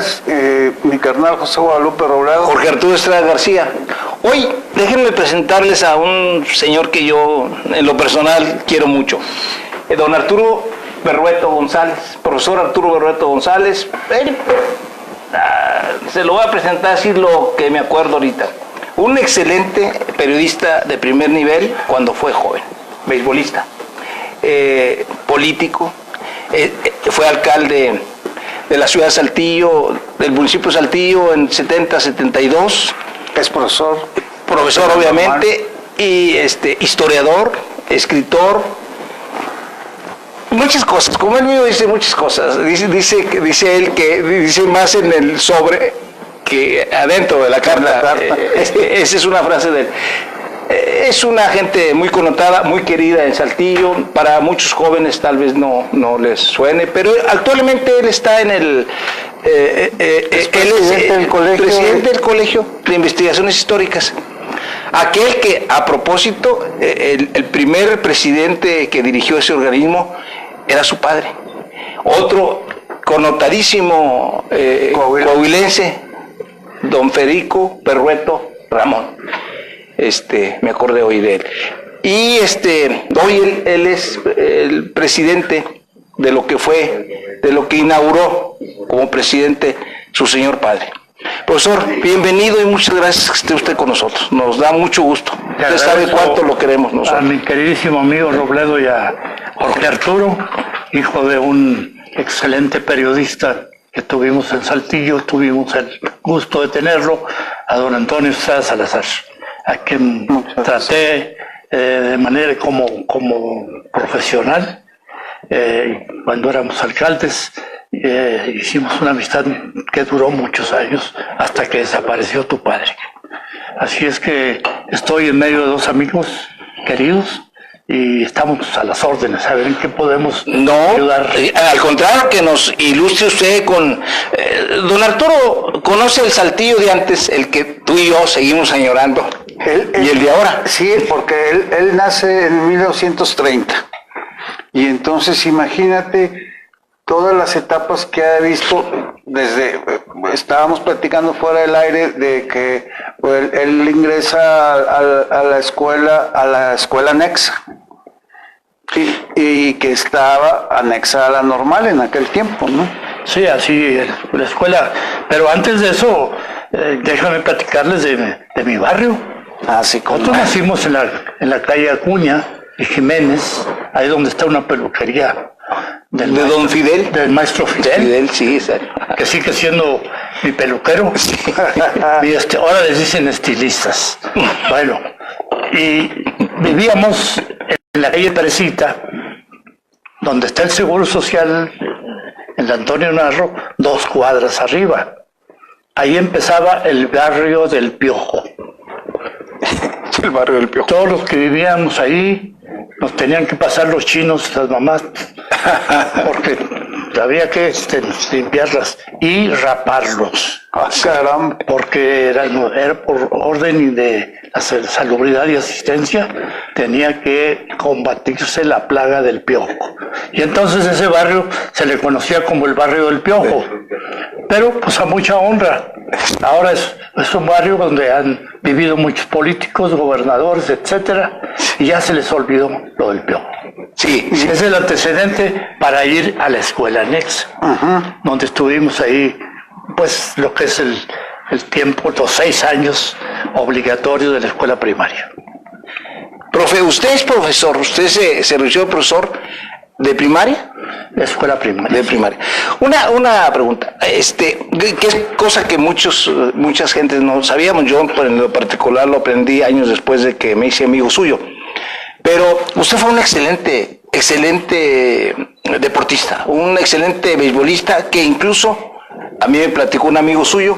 días, mi carnal José Guadalupe Robledo. Jorge Arturo Estrada García. Hoy déjenme presentarles a un señor que yo en lo personal quiero mucho. Don Arturo Berrueto González, profesor Arturo Berrueto González. Se lo voy a presentar así lo que me acuerdo ahorita. Un excelente periodista de primer nivel cuando fue joven, beisbolista, político, fue alcalde de la ciudad de Saltillo, del municipio de Saltillo en 70-72. Es profesor. Profesor, obviamente, y historiador, escritor, muchas cosas. Como él mismo dice muchas cosas. Dice él que dice más en el sobre que adentro de la carta. Esa es una frase de él. Es una gente muy connotada, muy querida en Saltillo. Para muchos jóvenes tal vez no les suene, pero actualmente él está en el... él es presidente del Colegio de Investigaciones Históricas. Aquel que, a propósito, el primer presidente que dirigió ese organismo era su padre. Otro connotadísimo coahuilense, don Federico Berrueto Ramón. Me acordé hoy de él. Y hoy él es el presidente de lo que inauguró como presidente su señor padre. Profesor, bienvenido y muchas gracias que esté usted con nosotros. Nos da mucho gusto. Usted sabe cuánto lo queremos nosotros. A mi queridísimo amigo Robledo y a Jorge Arturo, hijo de un excelente periodista que tuvimos en Saltillo, tuvimos el gusto de tenerlo, a don Antonio Estrada Salazar, a quien traté de manera como profesional. Cuando éramos alcaldes, hicimos una amistad que duró muchos años hasta que desapareció tu padre. Así es que estoy en medio de dos amigos queridos y estamos a las órdenes, a ver en qué podemos ayudar. Al contrario, que nos ilustre usted con... don Arturo conoce el Saltillo de antes, el que tú y yo seguimos añorando, y el de ahora. Sí, porque él nace en 1930. Y entonces imagínate todas las etapas que ha visto desde, estábamos platicando fuera del aire de que pues, él ingresa a la escuela anexa y que estaba anexa a la normal en aquel tiempo, ¿no? Sí, así, la escuela, pero antes de eso, déjame platicarles de mi barrio. Así como nosotros nacimos en la calle Acuña y Jiménez, ahí donde está una peluquería de don Fidel, del maestro Fidel, sí, que sigue siendo mi peluquero. Sí. Y ahora les dicen estilistas. Bueno, y vivíamos en la calle Teresita, donde está el Seguro Social, en la Antonio Narro, 2 cuadras arriba. Ahí empezaba el barrio del Piojo. El barrio del Piojo. Todos los que vivíamos ahí nos tenían que pasar los chinos, las mamás, porque había que limpiarlas y raparlos. Caramba. Porque era por orden de la salubridad y asistencia, tenía que combatirse la plaga del piojo. Y entonces ese barrio se le conocía como el barrio del Piojo. Pero pues a mucha honra. Ahora es un barrio donde han vivido muchos políticos, gobernadores, etcétera, y ya se les olvidó lo del Piojo. Sí. Es el antecedente para ir a la escuela anexa, donde estuvimos ahí, pues lo que es el tiempo, los 6 años obligatorios de la escuela primaria. Profe, usted es profesor, usted se recibió de profesor de primaria. De escuela primaria. De primaria. Una pregunta, que es cosa que muchas gentes no sabíamos, yo en lo particular lo aprendí años después de que me hice amigo suyo, pero usted fue un excelente deportista, un excelente beisbolista, que incluso a mí me platicó un amigo suyo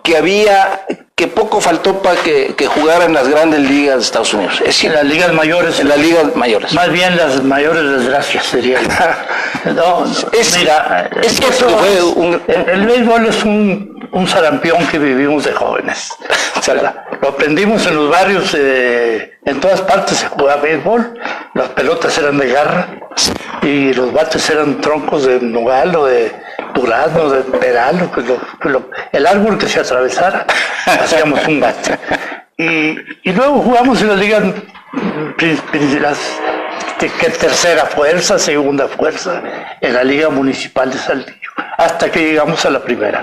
que poco faltó para que jugara en las grandes ligas de Estados Unidos. Es decir, en las ligas mayores. En las ligas mayores. Más bien las mayores desgracias sería. No, mira, es que eso fue el béisbol es un sarampión que vivimos de jóvenes. Lo aprendimos en los barrios, en todas partes se jugaba béisbol, las pelotas eran de garra y los bates eran troncos de nogal o de durazno, de peral, el árbol que se atravesara, hacíamos un bate. Y luego jugamos en la liga, tercera fuerza, segunda fuerza, en la liga municipal de Saltillo, hasta que llegamos a la primera.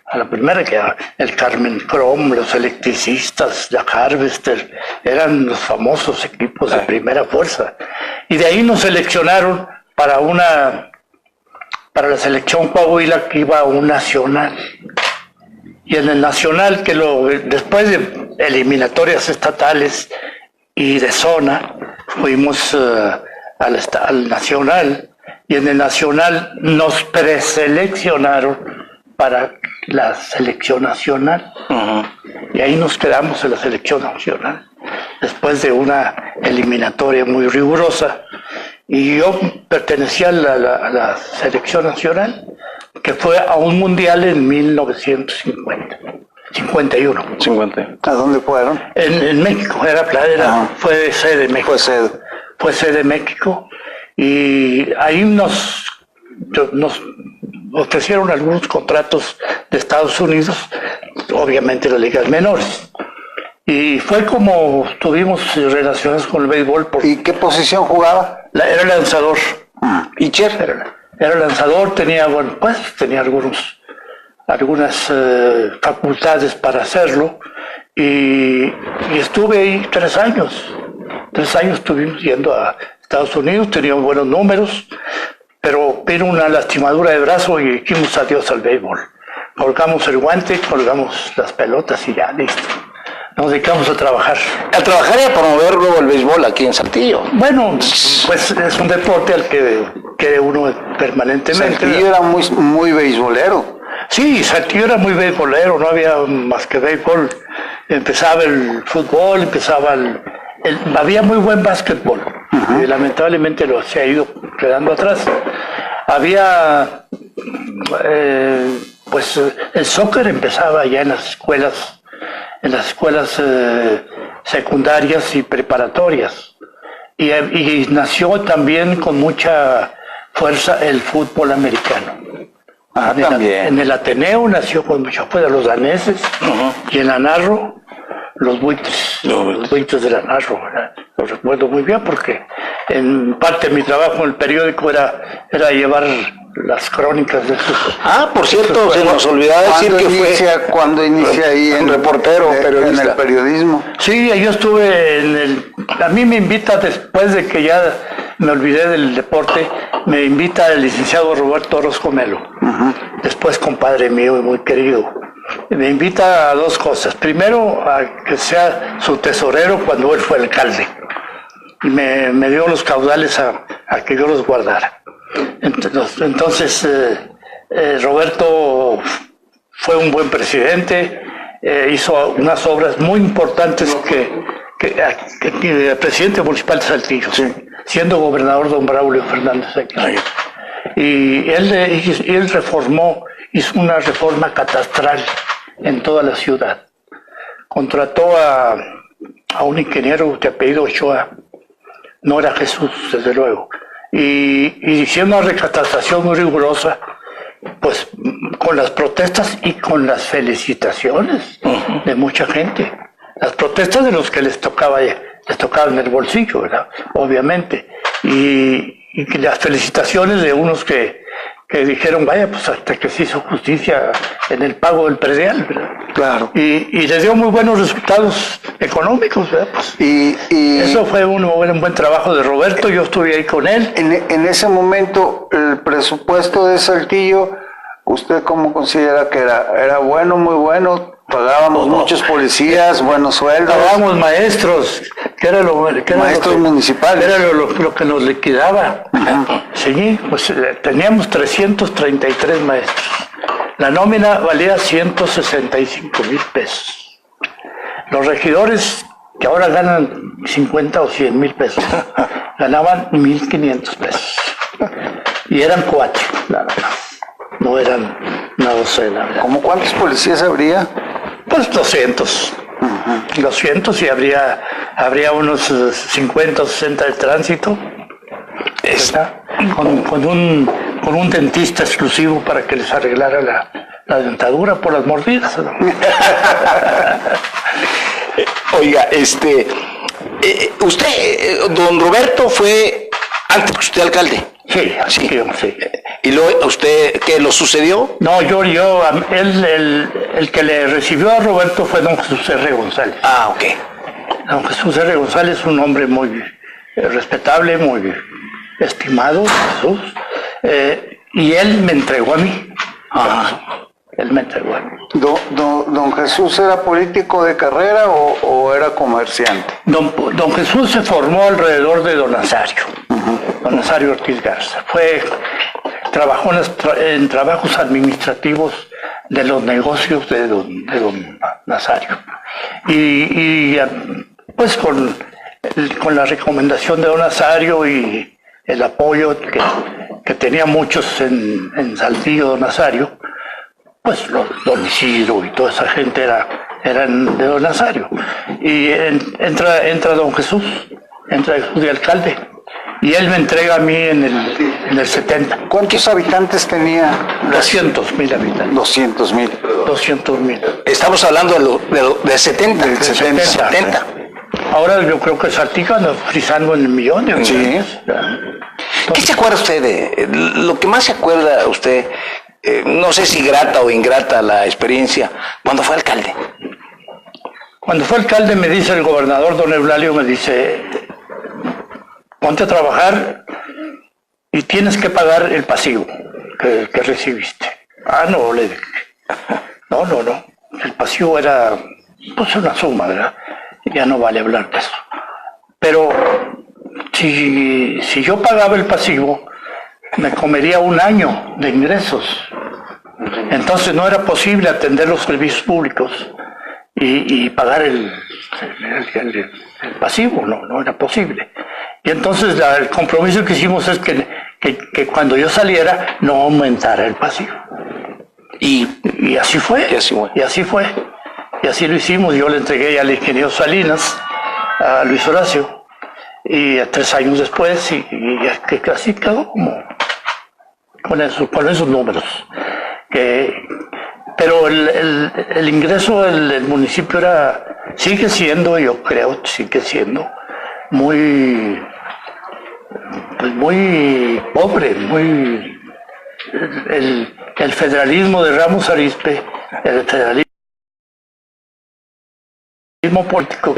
A la primera, que era el Carmen Crom, los electricistas, la Harvester, eran los famosos equipos de primera fuerza. Y de ahí nos seleccionaron para la selección Coahuila, que iba a un nacional. Y en el nacional, después de eliminatorias estatales y de zona, fuimos al nacional, y en el nacional nos preseleccionaron para la selección nacional. Y ahí nos quedamos en la selección nacional, después de una eliminatoria muy rigurosa. Y yo pertenecía a la selección nacional, que fue a un mundial en 1951. ¿A dónde fueron? En México, fue sede México. Fue sede México, y ahí nos ofrecieron algunos contratos de Estados Unidos, obviamente las ligas menores. Y fue como tuvimos relaciones con el béisbol. ¿Y qué posición jugaba? Era lanzador. ¿Pitcher? Era lanzador, tenía algunas facultades para hacerlo, y estuve ahí 3 años. 3 años estuvimos yendo a Estados Unidos, teníamos buenos números, pero vino una lastimadura de brazo y dijimos adiós al béisbol. Colgamos el guante, colgamos las pelotas y ya, listo. Nos dedicamos a trabajar. A trabajar y a promover luego el béisbol aquí en Saltillo. Bueno, pues es un deporte al que uno permanentemente. Saltillo era muy beisbolero. Sí, Saltillo era muy beisbolero, no había más que béisbol. Empezaba el fútbol, había muy buen básquetbol. Y lamentablemente se ha ido quedando atrás. Había, pues el soccer empezaba ya en las escuelas secundarias y preparatorias. Y nació también con mucha fuerza el fútbol americano. También. En el Ateneo nació con mucha fuerza los daneses, y en la Narro los buitres de la Narro. Lo recuerdo muy bien porque en parte de mi trabajo en el periódico era llevar las crónicas de esos. Por cierto, se nos olvidaba decir que ¿Cuándo inicia ahí en reportero, periodista? En el periodismo? Sí, yo estuve a mí me invita, después de que ya me olvidé del deporte, me invita el licenciado Roberto Orozco Melo, después compadre mío y muy querido. Me invita a 2 cosas. Primero, a que sea su tesorero cuando él fue alcalde. Y me dio los caudales a que yo los guardara. Entonces, Roberto fue un buen presidente, hizo unas obras muy importantes que el presidente municipal de Saltillo, siendo gobernador don Braulio Fernández Aguirre. Y él hizo una reforma catastral en toda la ciudad. Contrató a un ingeniero de apellido Ochoa, no era Jesús, desde luego, y hicieron una recatastación muy rigurosa, pues con las protestas y con las felicitaciones de mucha gente. Las protestas de los que les tocaban en el bolsillo, ¿verdad? Obviamente, y las felicitaciones de unos que dijeron, vaya, pues hasta que se hizo justicia en el pago del predial, ¿verdad? Claro. Y les dio muy buenos resultados económicos, ¿verdad? Pues, y eso fue un buen trabajo de Roberto, yo estuve ahí con él. En ese momento, el presupuesto de Saltillo, ¿usted cómo considera que era bueno, muy bueno? Pagábamos muchos policías, buenos sueldos. Pagábamos maestros, maestros municipales. Era lo que nos liquidaba. Sí, pues teníamos 333 maestros. La nómina valía 165,000 pesos. Los regidores, que ahora ganan 50 o 100,000 pesos, ganaban 1,500 pesos. Y eran 4, nada más. No eran una docena, ¿verdad? ¿Cómo cuántos policías habría? Pues 200. 200, y habría unos 50 o 60 de tránsito. Con con un dentista exclusivo para que les arreglara la dentadura por las mordidas, ¿no? Oiga, usted, don Roberto, fue antes que usted alcalde. Sí, así que sí. ¿Y luego usted qué lo sucedió? No, el que le recibió a Roberto fue don Jesús R. González. Ah, ok. Don Jesús R. González es un hombre muy respetable, muy estimado, Jesús, y él me entregó a mí. Él me entregó a mí. ¿Don Jesús era político de carrera o era comerciante? Don Jesús se formó alrededor de don Nazario, don Nazario Ortiz Garza. Trabajó en trabajos administrativos de los negocios de don Nazario. Y pues con la recomendación de don Nazario y el apoyo que tenía muchos en Saltillo, don Nazario, pues don Isidro y toda esa gente eran de don Nazario. Y entra don Jesús, entra Jesús de alcalde, y él me entrega a mí en el 70. ¿Cuántos habitantes tenía? 200,000 habitantes. 200,000. 200,000. Estamos hablando de 70. Del 70. Ahora yo creo que Saltillo anda frisando en el millón de habitantes. ¿Qué se acuerda usted de lo que más se acuerda usted? No sé si grata o ingrata la experiencia cuando fue alcalde. Cuando fue alcalde me dice el gobernador don Eulalio, me dice, ponte a trabajar y tienes que pagar el pasivo que recibiste. No, le dije. No. El pasivo era pues una suma, ¿verdad? Ya no vale hablar de eso. Pero si yo pagaba el pasivo, me comería un año de ingresos. Entonces no era posible atender los servicios públicos y pagar el pasivo, no era posible. Y entonces el compromiso que hicimos es que cuando yo saliera no aumentara el pasivo. Y así fue. Y así lo hicimos. Yo le entregué al ingeniero Salinas, a Luis Horacio, y 3 años después, y así quedó como con esos números. Pero el ingreso del municipio sigue siendo muy pobre, el federalismo de Ramos Arizpe, el federalismo político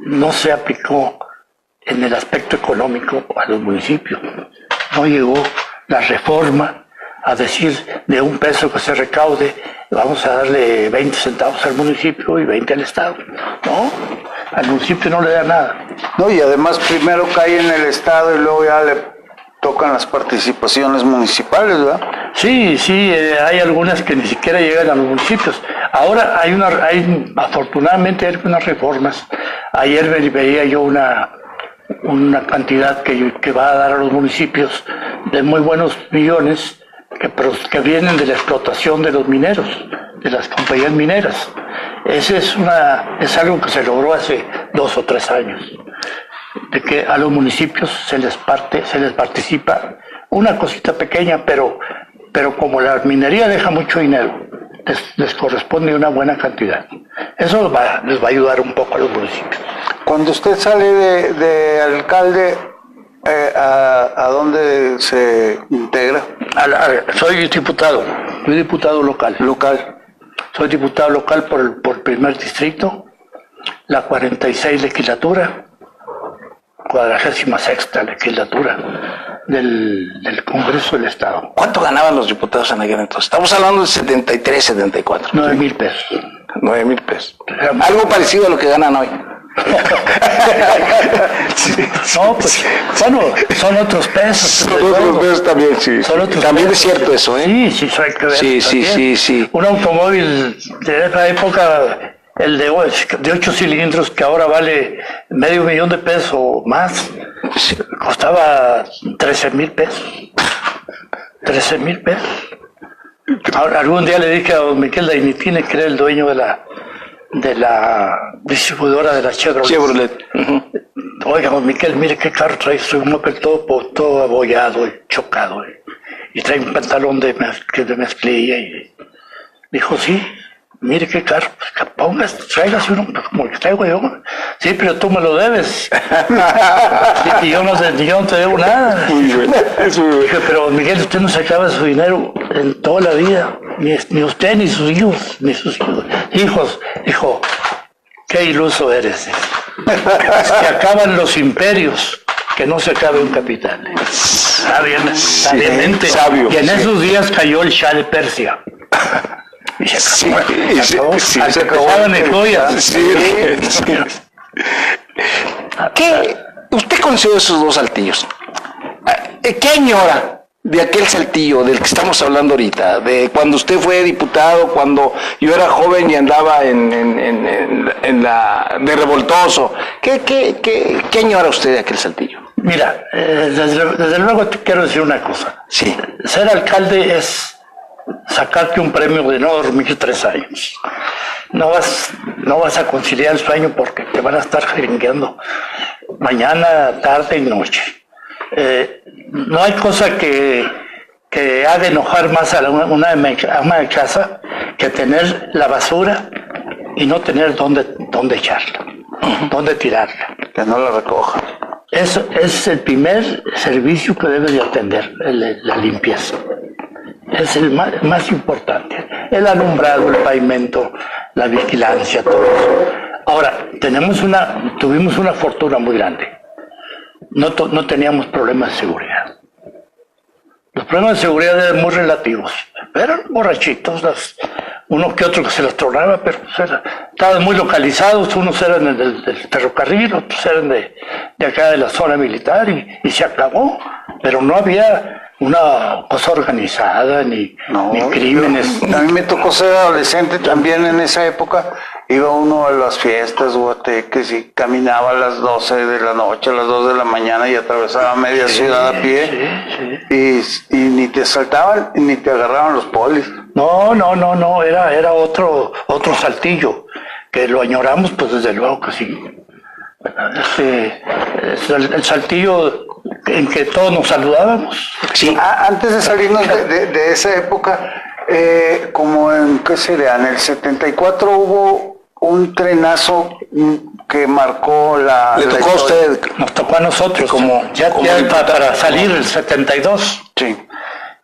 no se aplicó en el aspecto económico a los municipios. No llegó la reforma a decir de un peso que se recaude vamos a darle 20 centavos al municipio y 20 al Estado. No, al municipio no le da nada. No, y además primero cae en el Estado y luego ya le tocan las participaciones municipales, ¿verdad? Sí, hay algunas que ni siquiera llegan a los municipios. Ahora afortunadamente hay unas reformas. Ayer veía yo una cantidad que va a dar a los municipios de muy buenos millones que vienen de la explotación de los mineros, de las compañías mineras. Ese es algo que se logró hace 2 o 3 años, de que a los municipios se les participa una cosita pequeña, pero como la minería deja mucho dinero, les corresponde una buena cantidad. Eso les va a ayudar un poco a los municipios. Cuando usted sale de alcalde, ¿a dónde se integra? Soy diputado local. Soy diputado local por primer distrito, la 46 legislatura, 46ª legislatura del Congreso del Estado. ¿Cuánto ganaban los diputados en aquel entonces? Estamos hablando de 73, 74. 9,000 pesos. 9,000 pesos. Algo parecido a lo que ganan hoy. No, pues, bueno, son otros pesos. Son otros pesos también, sí. También es cierto eso, ¿eh? Sí, eso hay que ver. Sí. Un automóvil de esa época, el de 8 cilindros, que ahora vale $500,000 de pesos o más, costaba 13,000 pesos. 13,000 pesos. Ahora, algún día le dije a don Miquel Dainitine, que era el dueño de la distribuidora de la Chevrolet. oiga, don Miquel, mire qué carro trae, soy un Opel todo abollado y chocado, y trae un pantalón de mezclilla, y dijo, sí, mire qué carro, pues, tráigase uno como el que traigo yo. Sí, pero tú me lo debes. Y yo no te debo nada. Dije, pero Miguel, usted no se acaba su dinero en toda la vida, ni usted ni sus hijos, hijos. Dijo, qué iluso eres. Se acaban los imperios, que no se acabe un capital. Sabiamente. Sabio, y en esos días cayó el Shah de Persia. Y se acabó. Se acabó en joyas. ¿Qué? Usted conoció esos dos Saltillos. ¿Qué añora de aquel Saltillo del que estamos hablando ahorita? De cuando usted fue diputado, cuando yo era joven y andaba de revoltoso. ¿Qué añora usted de aquel Saltillo? Mira, desde luego te quiero decir una cosa. Sí. Ser alcalde es sacarte un premio de no dormir 3 años. No vas a conciliar el sueño porque te van a estar jeringueando mañana, tarde y noche. No hay cosa que haga enojar más a una ama de casa que tener la basura y no tener dónde echarla, dónde tirarla. Que no la recoja. Eso es el primer servicio que debes de atender, la limpieza. Es el más importante. El alumbrado, el pavimento, la vigilancia, todo eso. Ahora, tuvimos una fortuna muy grande. No teníamos problemas de seguridad. Los problemas de seguridad eran muy relativos. Eran borrachitos, uno que otro que se los tronaba, pero estaban muy localizados. Unos eran del ferrocarril, otros eran de acá de la zona militar y se acabó. Pero no había una cosa organizada ni crímenes. A mí me tocó ser adolescente también en esa época. Iba uno a las fiestas guateques y caminaba a las 12 de la noche, a las 2 de la mañana y atravesaba media ciudad a pie. Y ni te saltaban ni te agarraban los polis. No, era otro Saltillo, que lo añoramos, pues desde luego que sí. El Saltillo en que todos nos saludábamos. Sí. Antes de salirnos de esa época, como en, ¿qué sería? En el 74 hubo un trenazo que marcó la... ¿Le tocó a usted? Nos tocó a nosotros, para salir el 72. Sí.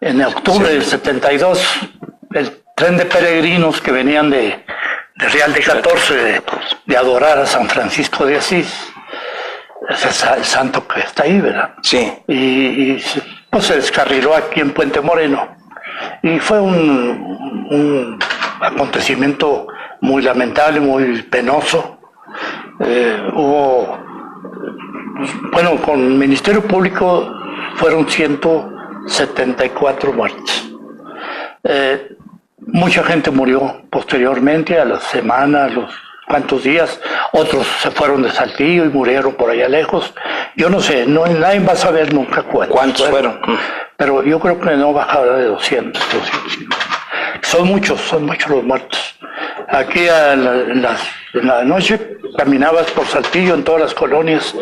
En octubre del 72, el tren de peregrinos que venían de Real de 14, de adorar a San Francisco de Asís. Ese es el santo que está ahí, ¿verdad? Sí. Y pues se descarriló aquí en Puente Moreno. Y fue un acontecimiento muy lamentable, muy penoso. Con el Ministerio Público fueron 174 muertes. Mucha gente murió posteriormente, a la semana, a los cuantos días. Otros se fueron de Saltillo y murieron por allá lejos. Yo no sé, nadie va a saber nunca cuántos fueron. Pero yo creo que no bajará de 200. Son muchos los muertos. Aquí en la noche caminabas por Saltillo, en todas las colonias,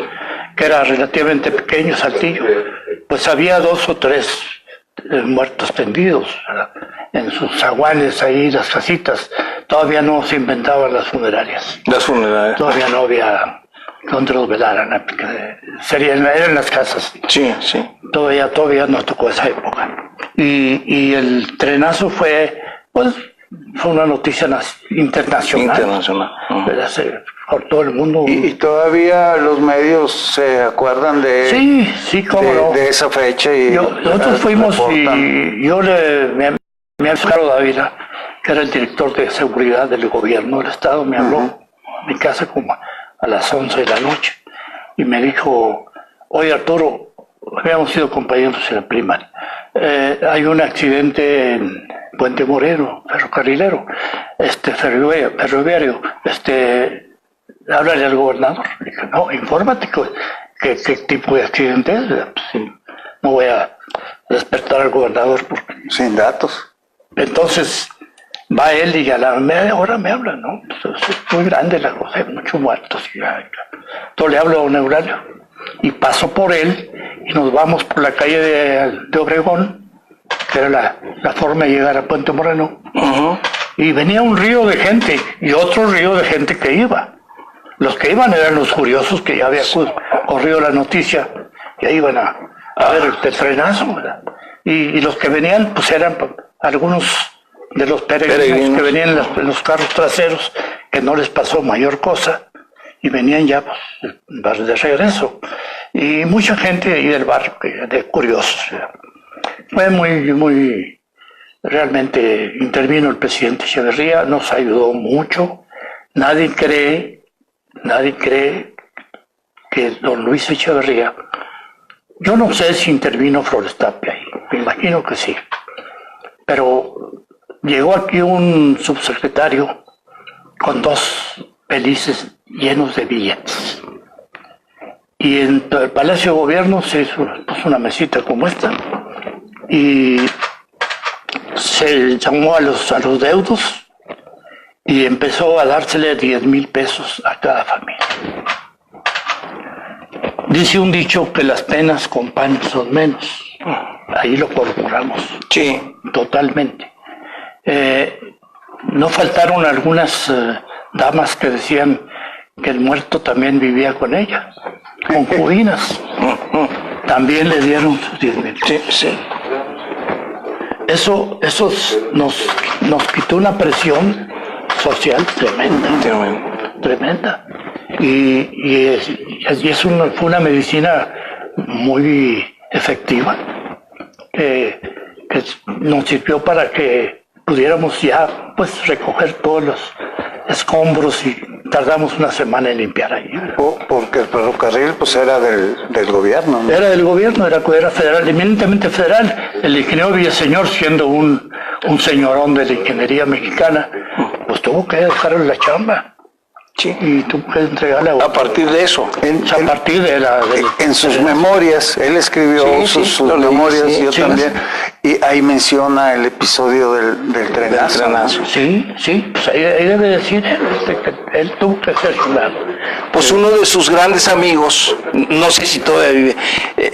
que era relativamente pequeño Saltillo, pues había 2 o 3 muertos tendidos, ¿verdad? En sus zaguanes ahí, las casitas. Todavía no se inventaban las funerarias. Todavía no había donde los velaran. Eran las casas. Sí. Todavía nos tocó esa época. Y el trenazo fue una noticia internacional. Por todo el mundo. ¿Y todavía los medios se acuerdan de de esa fecha? Nosotros fuimos y yo me habló Carlos Dávila, que era el director de seguridad del gobierno del estado, me habló a mi casa como a las 11 de la noche y me dijo, oye Arturo, habíamos sido compañeros en la primaria, hay un accidente en Puente Moreno, ferrocarrilero, ferroviario, háblale al gobernador. Dije, no, infórmate qué tipo de accidente es. Pues, no voy a despertar al gobernador porque... Sin datos. Entonces, Va él y a la media hora me habla, ¿no? Pues es muy grande la cosa, hay muchos muertos. Entonces le hablo a don Eulalio y paso por él y nos vamos por la calle de Obregón, que era la forma de llegar a Puente Moreno. Y venía un río de gente y otro río de gente que iba. Los que iban eran los curiosos que ya había corrido la noticia, que iban a ver el trenazo, ¿verdad? Y los que venían, pues eran algunos de los peregrinos que venían en los carros traseros, que no les pasó mayor cosa, y venían ya pues, de regreso. Y mucha gente ahí del barrio, de curiosos. ¿Verdad? Fue muy, realmente intervino el presidente Echeverría, nos ayudó mucho. Nadie cree que don Luis Echeverría, yo no sé si intervino Flores Tapia ahí, me imagino que sí, pero llegó aquí un subsecretario con 2 pelices llenos de billetes. Y en el Palacio de Gobierno se puso una mesita como esta y se llamó a los deudos y empezó a dársele 10,000 pesos a cada familia. Dice un dicho que las penas con pan son menos. Ahí lo corroboramos. Sí. Totalmente. No faltaron algunas damas que decían que el muerto también vivía con ella, concubinas. También le dieron sus 10,000. Sí, sí. Eso nos quitó una presión social tremenda. Y fue una medicina muy efectiva que nos sirvió para que pudiéramos ya pues recoger todos los escombros y tardamos una semana en limpiar ahí. Porque el ferrocarril pues era del gobierno, ¿no? Era del gobierno, era federal, eminentemente federal. El ingeniero Villaseñor, siendo un señorón de la ingeniería mexicana, pues tuvo que dejarle la chamba. Sí. Y tuvo que entregarle a partir de eso. A partir en sus memorias, él escribió sus memorias, yo también, y ahí menciona el episodio del trenazo. Sí, pues ahí debe decir que él tuvo que ser jurado. Pues uno de sus grandes amigos, no sé si todavía vive,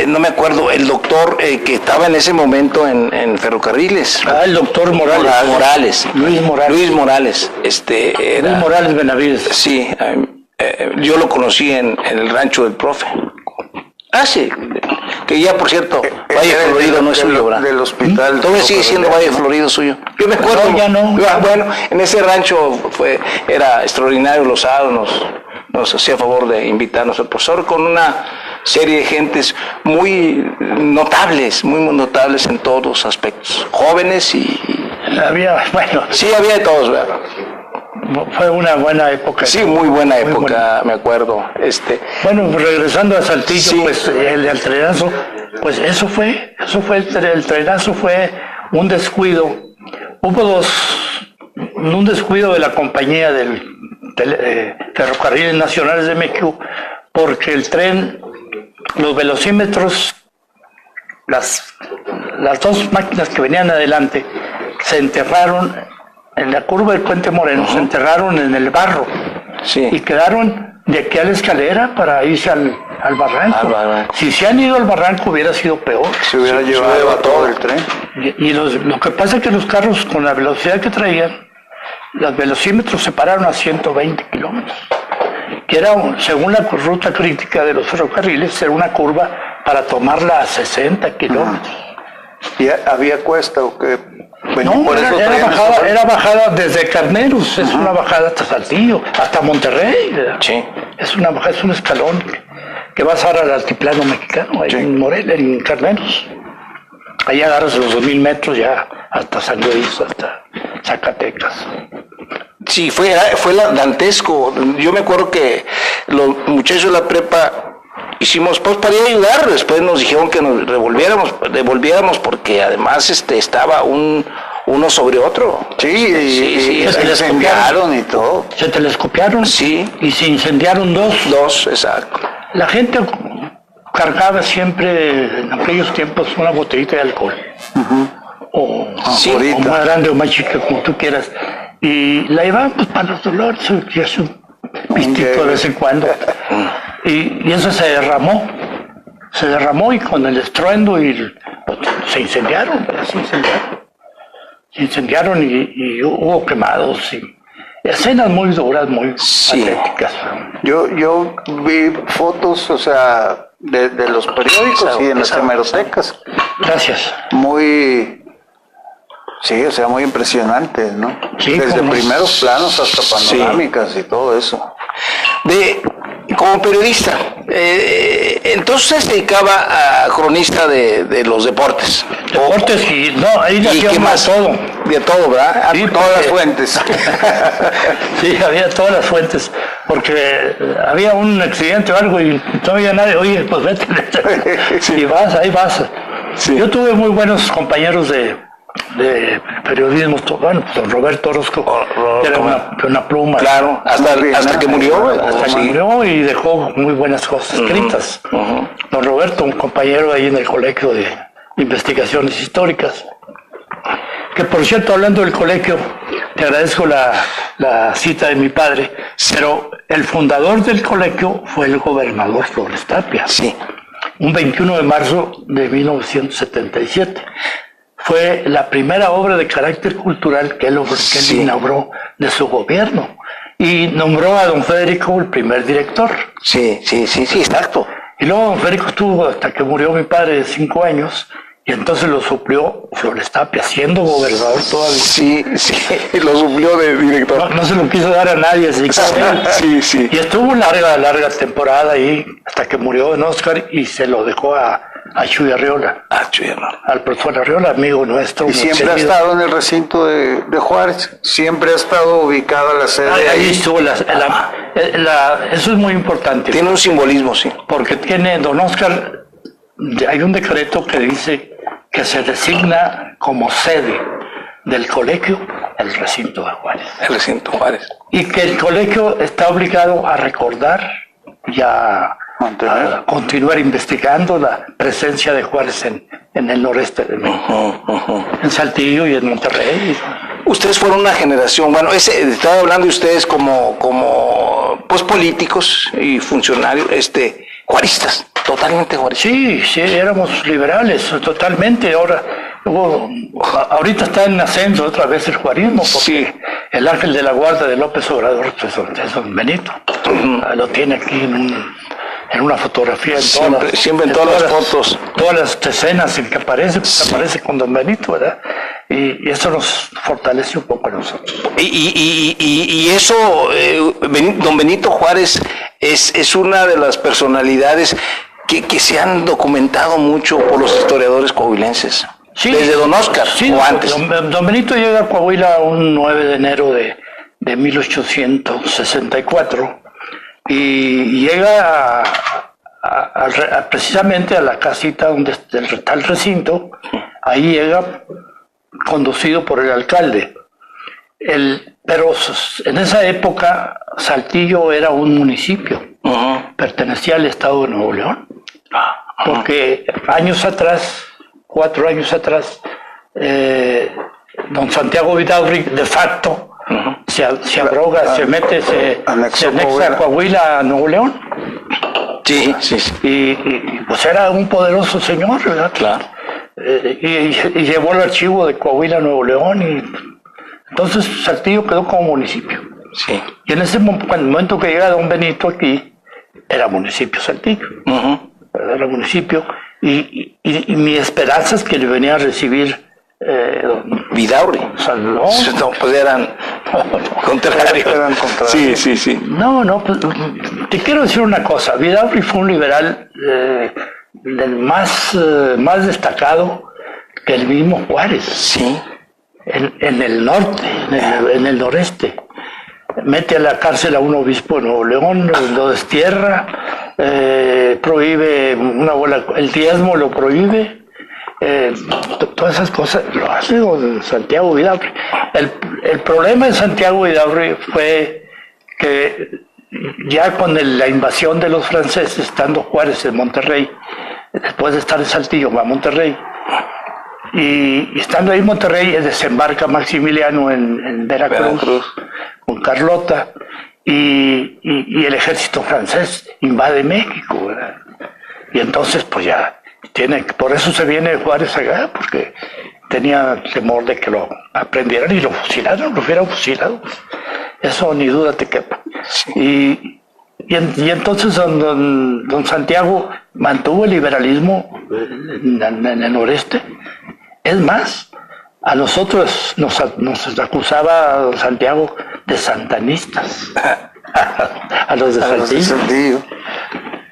no me acuerdo, el doctor que estaba en ese momento en Ferrocarriles. El doctor Morales. Luis Morales. Era, Luis Morales Benavides. Sí, yo lo conocí en el rancho del profe. Sí, que ya por cierto, Valle Florido no es suyo, ¿verdad? Del hospital. Todavía sigue siendo Valle Florido suyo. Yo me acuerdo. No, ya no. Bueno, en ese rancho era extraordinario, Lozado nos hacía favor de invitarnos al profesor con una serie de gentes muy notables en todos los aspectos. Jóvenes y... Sí, había de todos, ¿verdad? Fue una buena época. Sí, muy buena época, me acuerdo. Bueno, regresando a Saltillo, sí. Pues el trenazo, pues eso fue el trenazo fue un descuido. Hubo un descuido de la compañía del Ferrocarriles Nacionales de México, porque el tren, los velocímetros, las 2 máquinas que venían adelante, se enterraron en la curva del Puente Moreno, se enterraron en el barro, y quedaron de aquí a la escalera para irse al barranco. Si se han ido al barranco hubiera sido peor. Se hubiera llevado todo el tren. Y lo que pasa es que los carros, con la velocidad que traían, los velocímetros se pararon a 120 kilómetros, que era, según la ruta crítica de los ferrocarriles, era una curva para tomarla a 60 kilómetros. ¿Y había cuesta o qué? Bueno, no, era bajada desde Carneros, es una bajada hasta Saltillo, hasta Monterrey, ¿verdad? Sí. Es un escalón que vas ahora al altiplano mexicano, ahí en Morelia, en Carneros. Ahí agarras los 2,000 metros ya hasta San Luis, hasta Zacatecas. Sí, fue dantesco. Yo me acuerdo que los muchachos de la prepa hicimos pues para ir a ayudar, después nos dijeron que nos devolviéramos porque además estaba uno sobre otro. Sí, se incendiaron y todo. Se telescopiaron. Sí. Y se incendiaron 2. 2, exacto. La gente cargaba siempre en aquellos tiempos una botellita de alcohol. o más grande o más chica, como tú quieras. Y la llevaban pues, para los dolores, y hace un pistito de vez en cuando. Y eso se derramó y con el estruendo pues, se incendiaron y hubo quemados y escenas muy duras, muy patéticas. Yo vi fotos, o sea, de los periódicos y en las hemerotecas. Gracias. Sí, o sea, muy impresionante, ¿no? Sí, desde primeros planos hasta panorámicas y todo eso. Como periodista, entonces se dedicaba a cronista de los deportes. Deportes ahí le hacíamos todo. De todo, ¿verdad? Sí, todas las fuentes. Sí, había todas las fuentes, porque había un accidente o algo y no había nadie, oye, pues vete. Y ahí vas. Sí. Yo tuve muy buenos compañeros de periodismo, bueno, pues don Roberto Orozco era una pluma. Claro, hasta que murió. Hasta que murió y dejó muy buenas cosas escritas. Don Roberto, un compañero ahí en el Colegio de Investigaciones Históricas. Que por cierto, hablando del colegio, te agradezco la cita de mi padre, pero el fundador del colegio fue el gobernador Flores Tapia. Sí. Un 21 de marzo de 1977. Fue la primera obra de carácter cultural que él inauguró de su gobierno y nombró a don Federico el primer director. Sí, exacto. Y luego don Federico estuvo hasta que murió mi padre de 5 años y entonces lo suplió Flores Tapia, siendo gobernador todavía. Sí, lo suplió de director. No se lo quiso dar a nadie, así que sí. Y estuvo larga temporada ahí hasta que murió don Oscar y se lo dejó a Chuy Arriola. Al profesor Arriola, amigo nuestro. Y siempre ha estado en el recinto de Juárez, siempre ha estado ubicada la sede. Ahí estuvo eso es muy importante. Tiene un simbolismo, sí. Porque don Oscar, hay un decreto que dice que se designa como sede del colegio el recinto de Juárez. El recinto Juárez. Y que el colegio está obligado a recordar y a continuar investigando la presencia de Juárez en el noreste de México, en Saltillo y en Monterrey. Ustedes fueron una generación, bueno, estaba hablando de ustedes como pues políticos y funcionarios, juaristas, totalmente juaristas. Sí, éramos liberales, totalmente. Ahorita está en ascenso otra vez el juarismo, porque el ángel de la guarda de López Obrador es don Benito. Lo tiene aquí en una fotografía, siempre en todas las fotos. Todas las escenas en que aparece, aparece con don Benito, ¿verdad? Y eso nos fortalece un poco a nosotros. Y eso, don Benito Juárez es una de las personalidades que se han documentado mucho por los historiadores coahuilenses. Sí, desde don Oscar o antes. Don Benito llega a Coahuila un 9 de enero de 1864 y llega precisamente a la casita donde está el recinto. Ahí llega conducido por el alcalde. Pero en esa época Saltillo era un municipio, pertenecía al estado de Nuevo León, porque 4 años atrás, don Santiago Vidaurri de facto se abroga, se anexa a Coahuila, a Nuevo León. Sí. Y pues era un poderoso señor, ¿verdad? Claro. Y llevó el archivo de Coahuila a Nuevo León y entonces Saltillo quedó como municipio. Sí. Y en ese momento que llega don Benito aquí, era municipio Saltillo. Era municipio. Y mi esperanza es que le venía a recibir Vidaurri. No, pues eran contrarios. Sí. No, pues, te quiero decir una cosa. Vidaurri fue un liberal del más destacado que el mismo Juárez. Sí. En el norte, en el noreste. Mete a la cárcel a un obispo de Nuevo León, lo destierra, prohíbe el diezmo lo prohíbe, todas esas cosas lo hace don Santiago Vidaurri. El problema de Santiago Vidaurri fue que ya con la invasión de los franceses, estando Juárez en Monterrey, después de estar en Saltillo, va a Monterrey, Y estando ahí en Monterrey, desembarca Maximiliano en Veracruz con Carlota, y el ejército francés invade México, ¿verdad? Y entonces pues ya por eso se viene Juárez acá, porque tenía temor de que lo aprendieran y lo fusilaran, lo hubieran fusilado. Eso ni duda te quepa. Sí. Y entonces don Santiago mantuvo el liberalismo en el noreste. Es más, a nosotros nos acusaba don Santiago de santanistas. A los de Saltillo.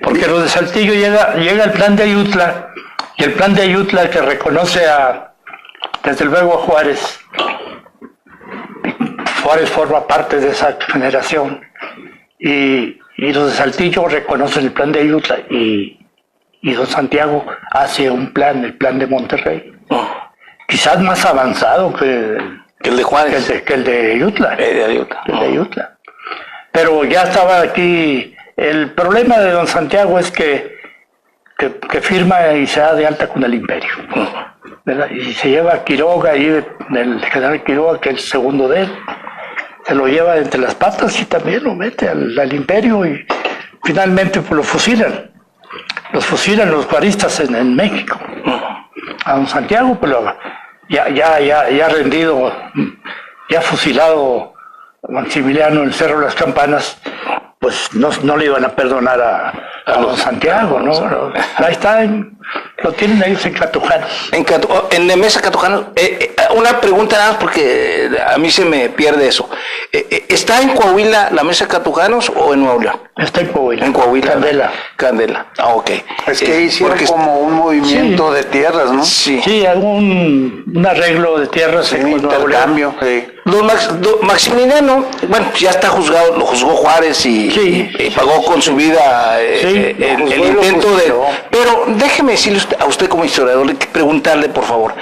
Porque los de Saltillo llega el plan de Ayutla, y el plan de Ayutla que reconoce desde luego a Juárez. Juárez forma parte de esa generación, y los de Saltillo reconocen el plan de Ayutla, y don Santiago hace un plan, el plan de Monterrey, quizás más avanzado que el de Juárez, que el de Ayutla. El de Ayutla. Pero ya estaba aquí. El problema de don Santiago es que firma y se da de alta con el imperio, ¿verdad? Y se lleva a Quiroga, ahí el general Quiroga, que es el segundo de él, se lo lleva entre las patas y también lo mete al imperio, y finalmente pues lo fusilan. Los fusilan los juaristas en México. A don Santiago pues ya rendido, ya fusilado Maximiliano en el Cerro de las Campanas, pues no le iban a perdonar a don Santiago, ¿no? Ahí está, lo tienen ellos en Catujanos. En la mesa Catujanos. Una pregunta nada más, porque a mí se me pierde eso. ¿Está en Coahuila la mesa Catujanos o en Nuevo León? Está en Coahuila. En Coahuila. Candela. Ok. Es que hicieron como un movimiento de tierras, ¿no? Sí, un arreglo de tierras en intercambio. Don Maximiliano, bueno, ya está juzgado, lo juzgó Juárez y pagó con su vida el intento de... Pero déjeme decirle a usted como historiador, preguntarle por favor,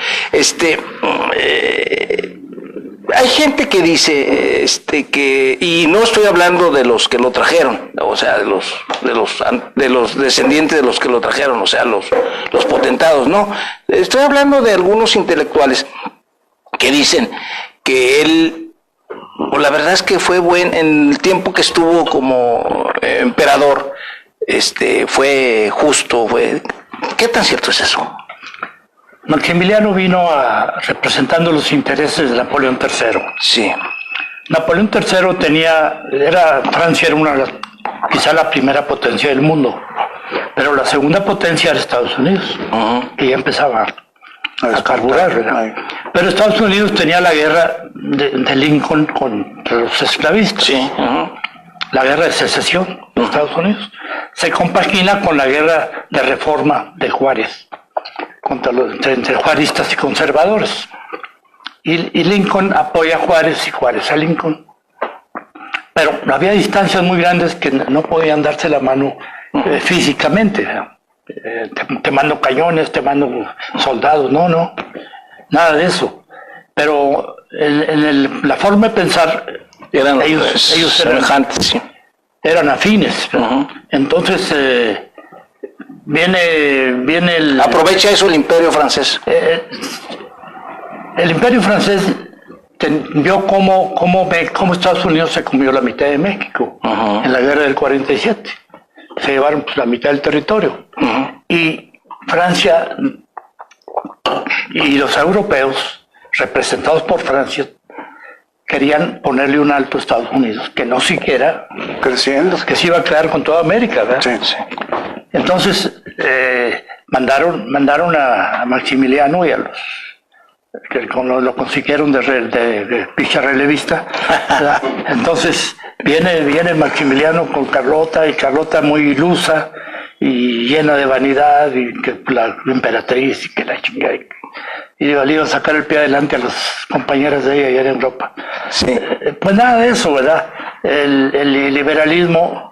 hay gente que dice que, y no estoy hablando de los que lo trajeron, o sea, de los descendientes de los que lo trajeron, o sea, los potentados, no, estoy hablando de algunos intelectuales que dicen que él, pues la verdad es que fue en el tiempo que estuvo como emperador, fue justo, ¿qué tan cierto es eso? Maximiliano vino representando los intereses de Napoleón III. Sí. Napoleón III Francia era quizá la primera potencia del mundo, pero la segunda potencia era Estados Unidos, que ya empezaba a carburar, ¿verdad? Pero Estados Unidos tenía la guerra de Lincoln contra los esclavistas. Sí. La guerra de secesión de Estados Unidos se compagina con la guerra de reforma de Juárez entre juaristas y conservadores, y Lincoln apoya a Juárez y Juárez a Lincoln, pero había distancias muy grandes que no podían darse la mano físicamente. Te mando cañones, te mando soldados, no, nada de eso. Pero la forma de pensar, ellos eran semejantes, eran afines. Entonces viene aprovecha eso el Imperio francés. El Imperio francés vio cómo Estados Unidos se comió la mitad de México en la guerra del 47. Se llevaron la mitad del territorio. Y Francia y los europeos, representados por Francia, querían ponerle un alto a Estados Unidos, que no siquiera creciendo, que se iba a quedar con toda América, ¿verdad? Sí. Entonces mandaron a Maximiliano y a los que lo consiguieron de picha relevista, ¿verdad? Entonces viene Maximiliano con Carlota, y Carlota muy ilusa y llena de vanidad, y que la emperatriz y que la chingada, y le iba a sacar el pie adelante a las compañeras de ella allá en Europa. Sí. Pues nada de eso, ¿verdad? El liberalismo,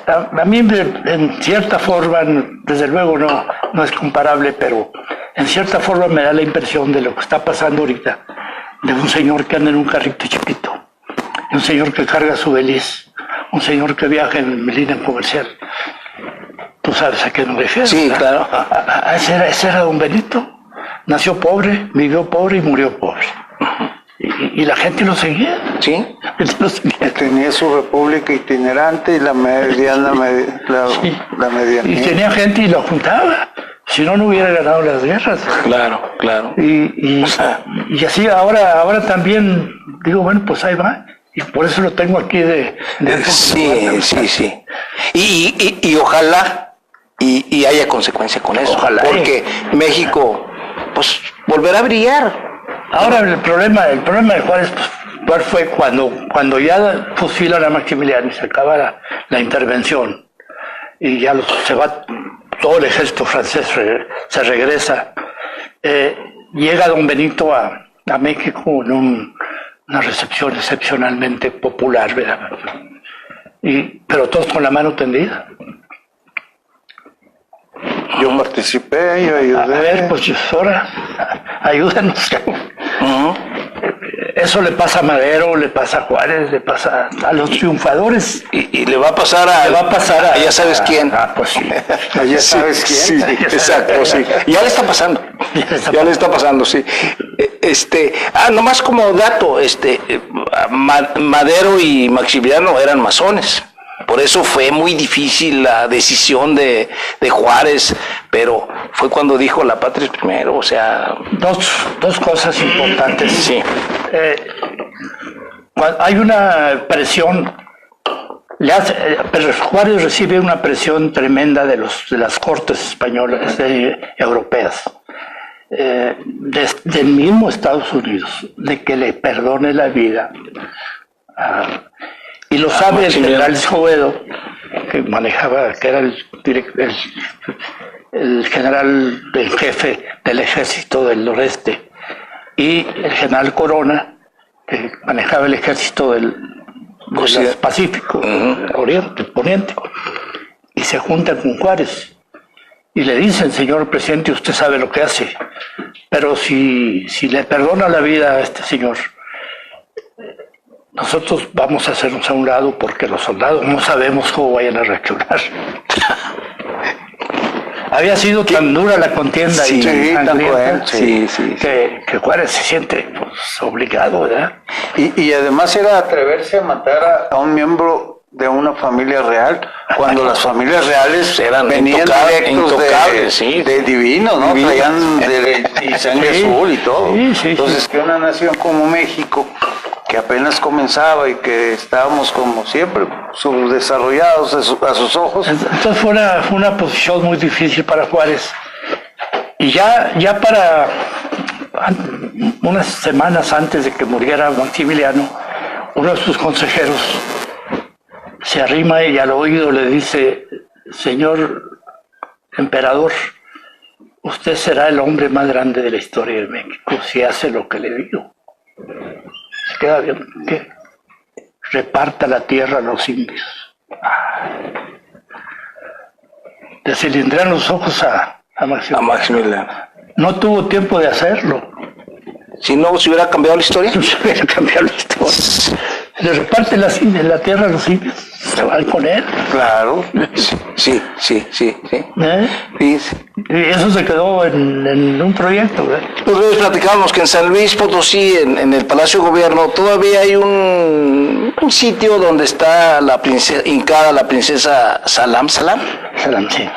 a mí en cierta forma, desde luego no es comparable, pero en cierta forma me da la impresión de lo que está pasando ahorita, de un señor que anda en un carrito chiquito, de un señor que carga su beliz, un señor que viaja en línea comercial. ¿Tú sabes a qué me refiero? Sí, claro. ¿Ese era don Benito? nació pobre, vivió pobre y murió pobre. Y la gente lo seguía. Sí. La gente lo seguía. Tenía su república itinerante y la mediana, Sí. la medianía. Y tenía gente y lo juntaba. Si no, no hubiera ganado las guerras. Claro, claro. Y así ahora también digo, bueno, pues ahí va. Y por eso lo tengo aquí Sí. Y ojalá y haya consecuencia con eso. Ojalá. Porque México, pues, volverá a brillar. Ahora el problema de Juárez, pues, ¿cuál fue cuando ya fusilan a Maximiliano y se acaba la intervención y ya se va todo el ejército francés, se regresa, llega don Benito a México en una recepción excepcionalmente popular, ¿verdad? Pero todos con la mano tendida. Yo participé, yo A ayudé. ver, pues ahora, ayúdanos. Eso le pasa a Madero, le pasa a Juárez, le pasa a los triunfadores. Y le va a pasar a ya sabes quién. Pues sí. Ya sabes quién. Sí, exacto, sí. Ya le está pasando. Ya le está pasando, sí. Nomás como dato, Madero y Maximiliano eran masones. Por eso fue muy difícil la decisión de Juárez, pero fue cuando dijo la patria es primero, o sea... Dos cosas importantes. Sí. Hay una presión, pero Juárez recibe una presión tremenda de las cortes españolas, europeas, del mismo Estados Unidos, de que le perdone la vida. Y lo sabe el general Escobedo, que era el general del jefe del ejército del noreste, y el general Corona, que manejaba el ejército del Pacífico, poniente, y se juntan con Juárez. Y le dicen, señor presidente, usted sabe lo que hace, pero si le perdona la vida a este señor, nosotros vamos a hacernos a un lado porque los soldados no sabemos cómo vayan a reaccionar. Había sido tan dura la contienda Sí, tan cruel, que Juárez se siente pues, obligado, ¿verdad? Y además era atreverse a matar a un miembro de una familia real, cuando las familias reales venían directos de divinos, ¿no? Traían y sangre azul y todo. Entonces, que una nación como México, que apenas comenzaba y que estábamos como siempre subdesarrollados a sus ojos. Entonces fue una posición muy difícil para Juárez. Y ya para unas semanas antes de que muriera Maximiliano, uno de sus consejeros se arrima y al oído le dice: señor emperador, usted será el hombre más grande de la historia de México si hace lo que le digo. Se queda bien, que reparta la tierra a los indios. Le cilindran los ojos a Maximiliano. No tuvo tiempo de hacerlo. Si no se hubiera cambiado la historia. Se hubiera cambiado la historia. Le reparte la tierra a los indios. Se van con él. Claro. Sí. Y eso se quedó en un proyecto, ¿verdad? Nosotros platicábamos que en San Luis Potosí, en el Palacio de Gobierno, todavía hay un sitio donde está hincada la princesa Salam, sí.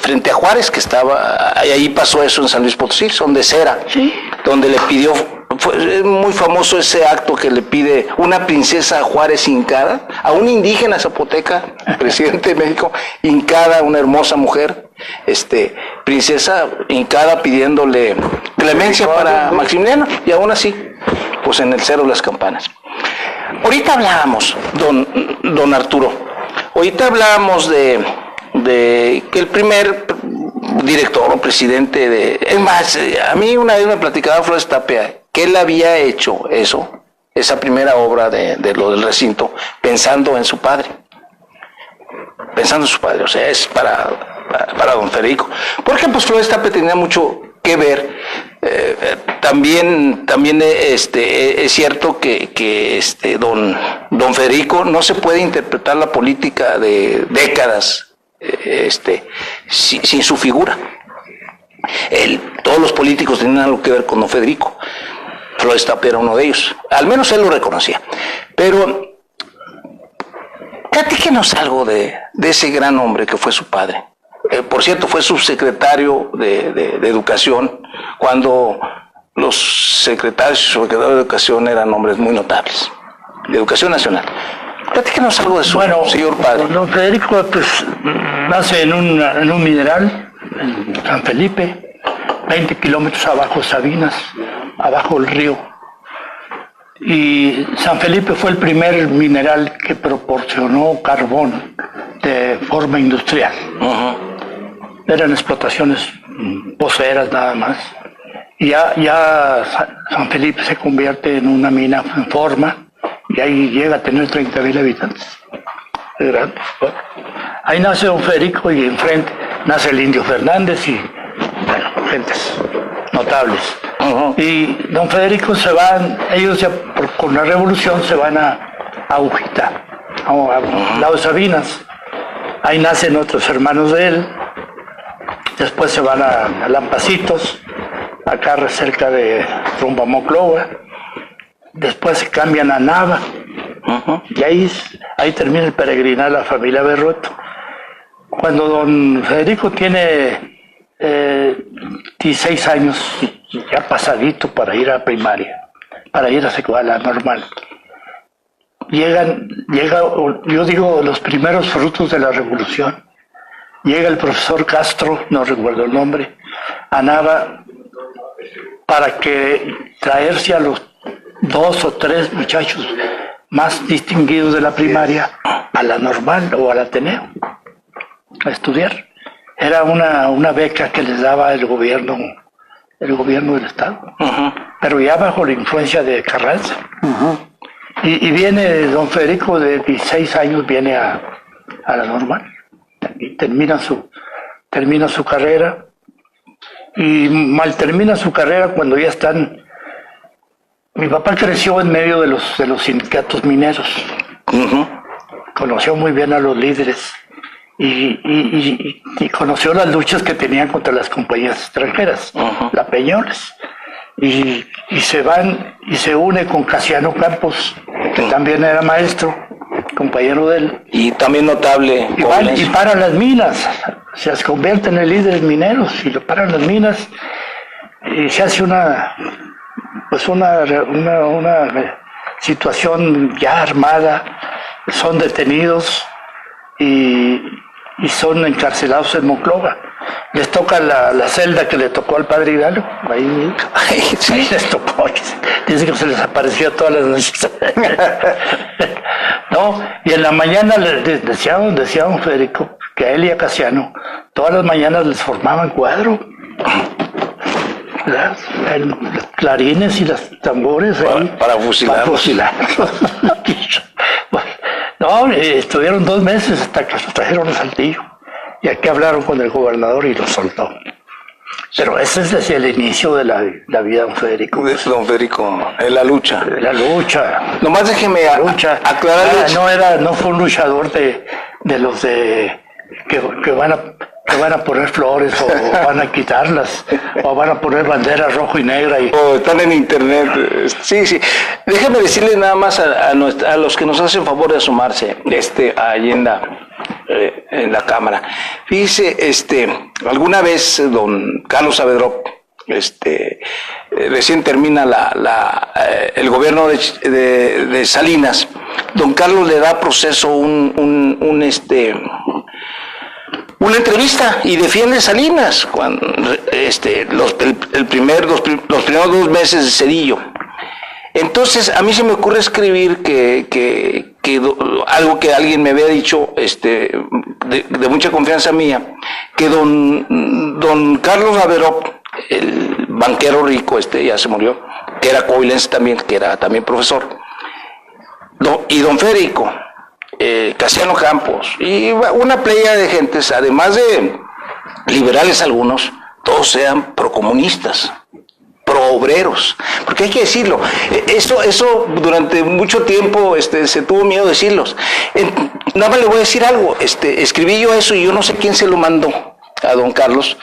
Frente a Juárez, que estaba, ahí pasó eso en San Luis Potosí, son de cera, sí. Donde le pidió, fue muy famoso ese acto que le pide una princesa a Juárez hincada, a un indígena zapoteca, presidente de México, hincada, una hermosa mujer, princesa hincada pidiéndole clemencia para Maximiliano, y aún así, pues en el Cerro de las Campanas. Ahorita hablábamos, don Arturo, de que el primer director o presidente es más, a mí una vez me platicaba Flores Tapia que él había hecho esa primera obra de lo del recinto, pensando en su padre, o sea, es para don Federico, porque pues Flores Tapia tenía mucho que ver. También es cierto que don Federico no se puede interpretar la política de décadas sin su figura. Todos los políticos tenían algo que ver con don Federico. Flores Tapia era uno de ellos. Al menos él lo reconocía. Pero platíquenos algo de ese gran hombre que fue su padre. Por cierto, fue subsecretario de Educación cuando los secretarios y subsecretarios de Educación eran hombres muy notables, de Educación Nacional. Platíquenos algo de su señor padre. Don Federico pues, nace en un mineral, en San Felipe, 20 kilómetros abajo de Sabinas, abajo del río. Y San Felipe fue el primer mineral que proporcionó carbón de forma industrial. Eran explotaciones poceras nada más. Y ya San Felipe se convierte en una mina en forma y ahí llega a tener 30,000 habitantes. Es grande. Bueno, ahí nace don Federico y enfrente nace el Indio Fernández y bueno, gentes notables. Y don Federico se van, ellos ya con la revolución se van a Ujita, al lado de Sabinas. Ahí nacen otros hermanos de él. Después se van a Lampacitos, acá cerca de rumbo a Monclova. Después se cambian a Nava. Y ahí termina el peregrinar la familia Berrueto. Cuando don Federico tiene 16 años, ya pasadito para ir a primaria, para ir a la normal, llega, yo digo, los primeros frutos de la revolución. Llega el profesor Castro, no recuerdo el nombre, a Nava para que traerse a los 2 o 3 muchachos más distinguidos de la primaria a la normal o al Ateneo a estudiar. Era una beca que les daba el gobierno del Estado, pero ya bajo la influencia de Carranza. Y viene don Federico de 16 años, viene a la normal y termina su carrera, y mal termina su carrera cuando ya están. Mi papá creció en medio de los sindicatos mineros, conoció muy bien a los líderes y conoció las luchas que tenían contra las compañías extranjeras, la Peñoles, y se van y se une con Casiano Campos, que también era maestro, compañero de él. Y también notable. Y paran las minas, se convierten en líderes mineros y lo paran las minas y se hace una situación ya armada, son detenidos y son encarcelados en Monclova. Les toca la celda que le tocó al padre Hidalgo, ahí les tocó, dice que se les apareció todas las noches. No, y en la mañana decía don Federico que a él y a Casiano todas las mañanas les formaban cuadro, los clarines y los tambores para fusilar. No, estuvieron 2 meses hasta que los trajeron a Saltillo. Y aquí hablaron con el gobernador y los soltó. Pero ese es desde el inicio de la vida de don Federico. De don Federico, en la lucha. La lucha. Nomás déjeme aclarar. No fue un luchador de los que van a poner flores o van a quitarlas o van a poner banderas rojo y negra o están en internet. Sí. Déjeme decirle nada más a los que nos hacen favor de asomarse ahí en la cámara. Fíjese, alguna vez don Carlos Saavedra, recién termina el gobierno de Salinas. Don Carlos le da proceso una entrevista y defiende Salinas cuando los primeros 2 meses de Cedillo. Entonces a mí se me ocurre escribir que algo que alguien me había dicho de mucha confianza mía, que don Carlos Averop, el banquero rico, ya se murió, que era coahuilense también, que era también profesor, y don Federico, Casiano Campos y una playa de gentes, además de liberales algunos, todos sean procomunistas, proobreros, porque hay que decirlo, eso durante mucho tiempo se tuvo miedo de decirlos. Nada más le voy a decir algo, escribí yo eso y yo no sé quién se lo mandó a don Carlos,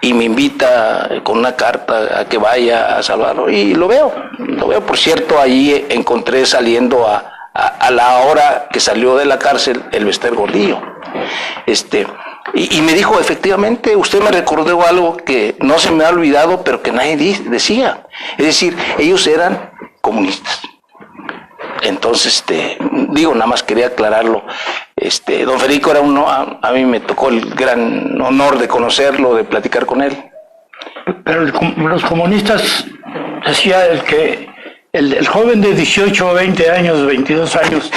y me invita con una carta a que vaya a salvarlo, y lo veo. Por cierto, ahí encontré saliendo a la hora que salió de la cárcel el Bester Gordillo. Y me dijo, efectivamente, usted me recordó algo que no se me ha olvidado, pero que nadie decía. Es decir, ellos eran comunistas. Entonces, nada más quería aclararlo. Don Federico era a mí me tocó el gran honor de conocerlo, de platicar con él. Pero los comunistas, decía el joven de 18, 20 años, 22 años,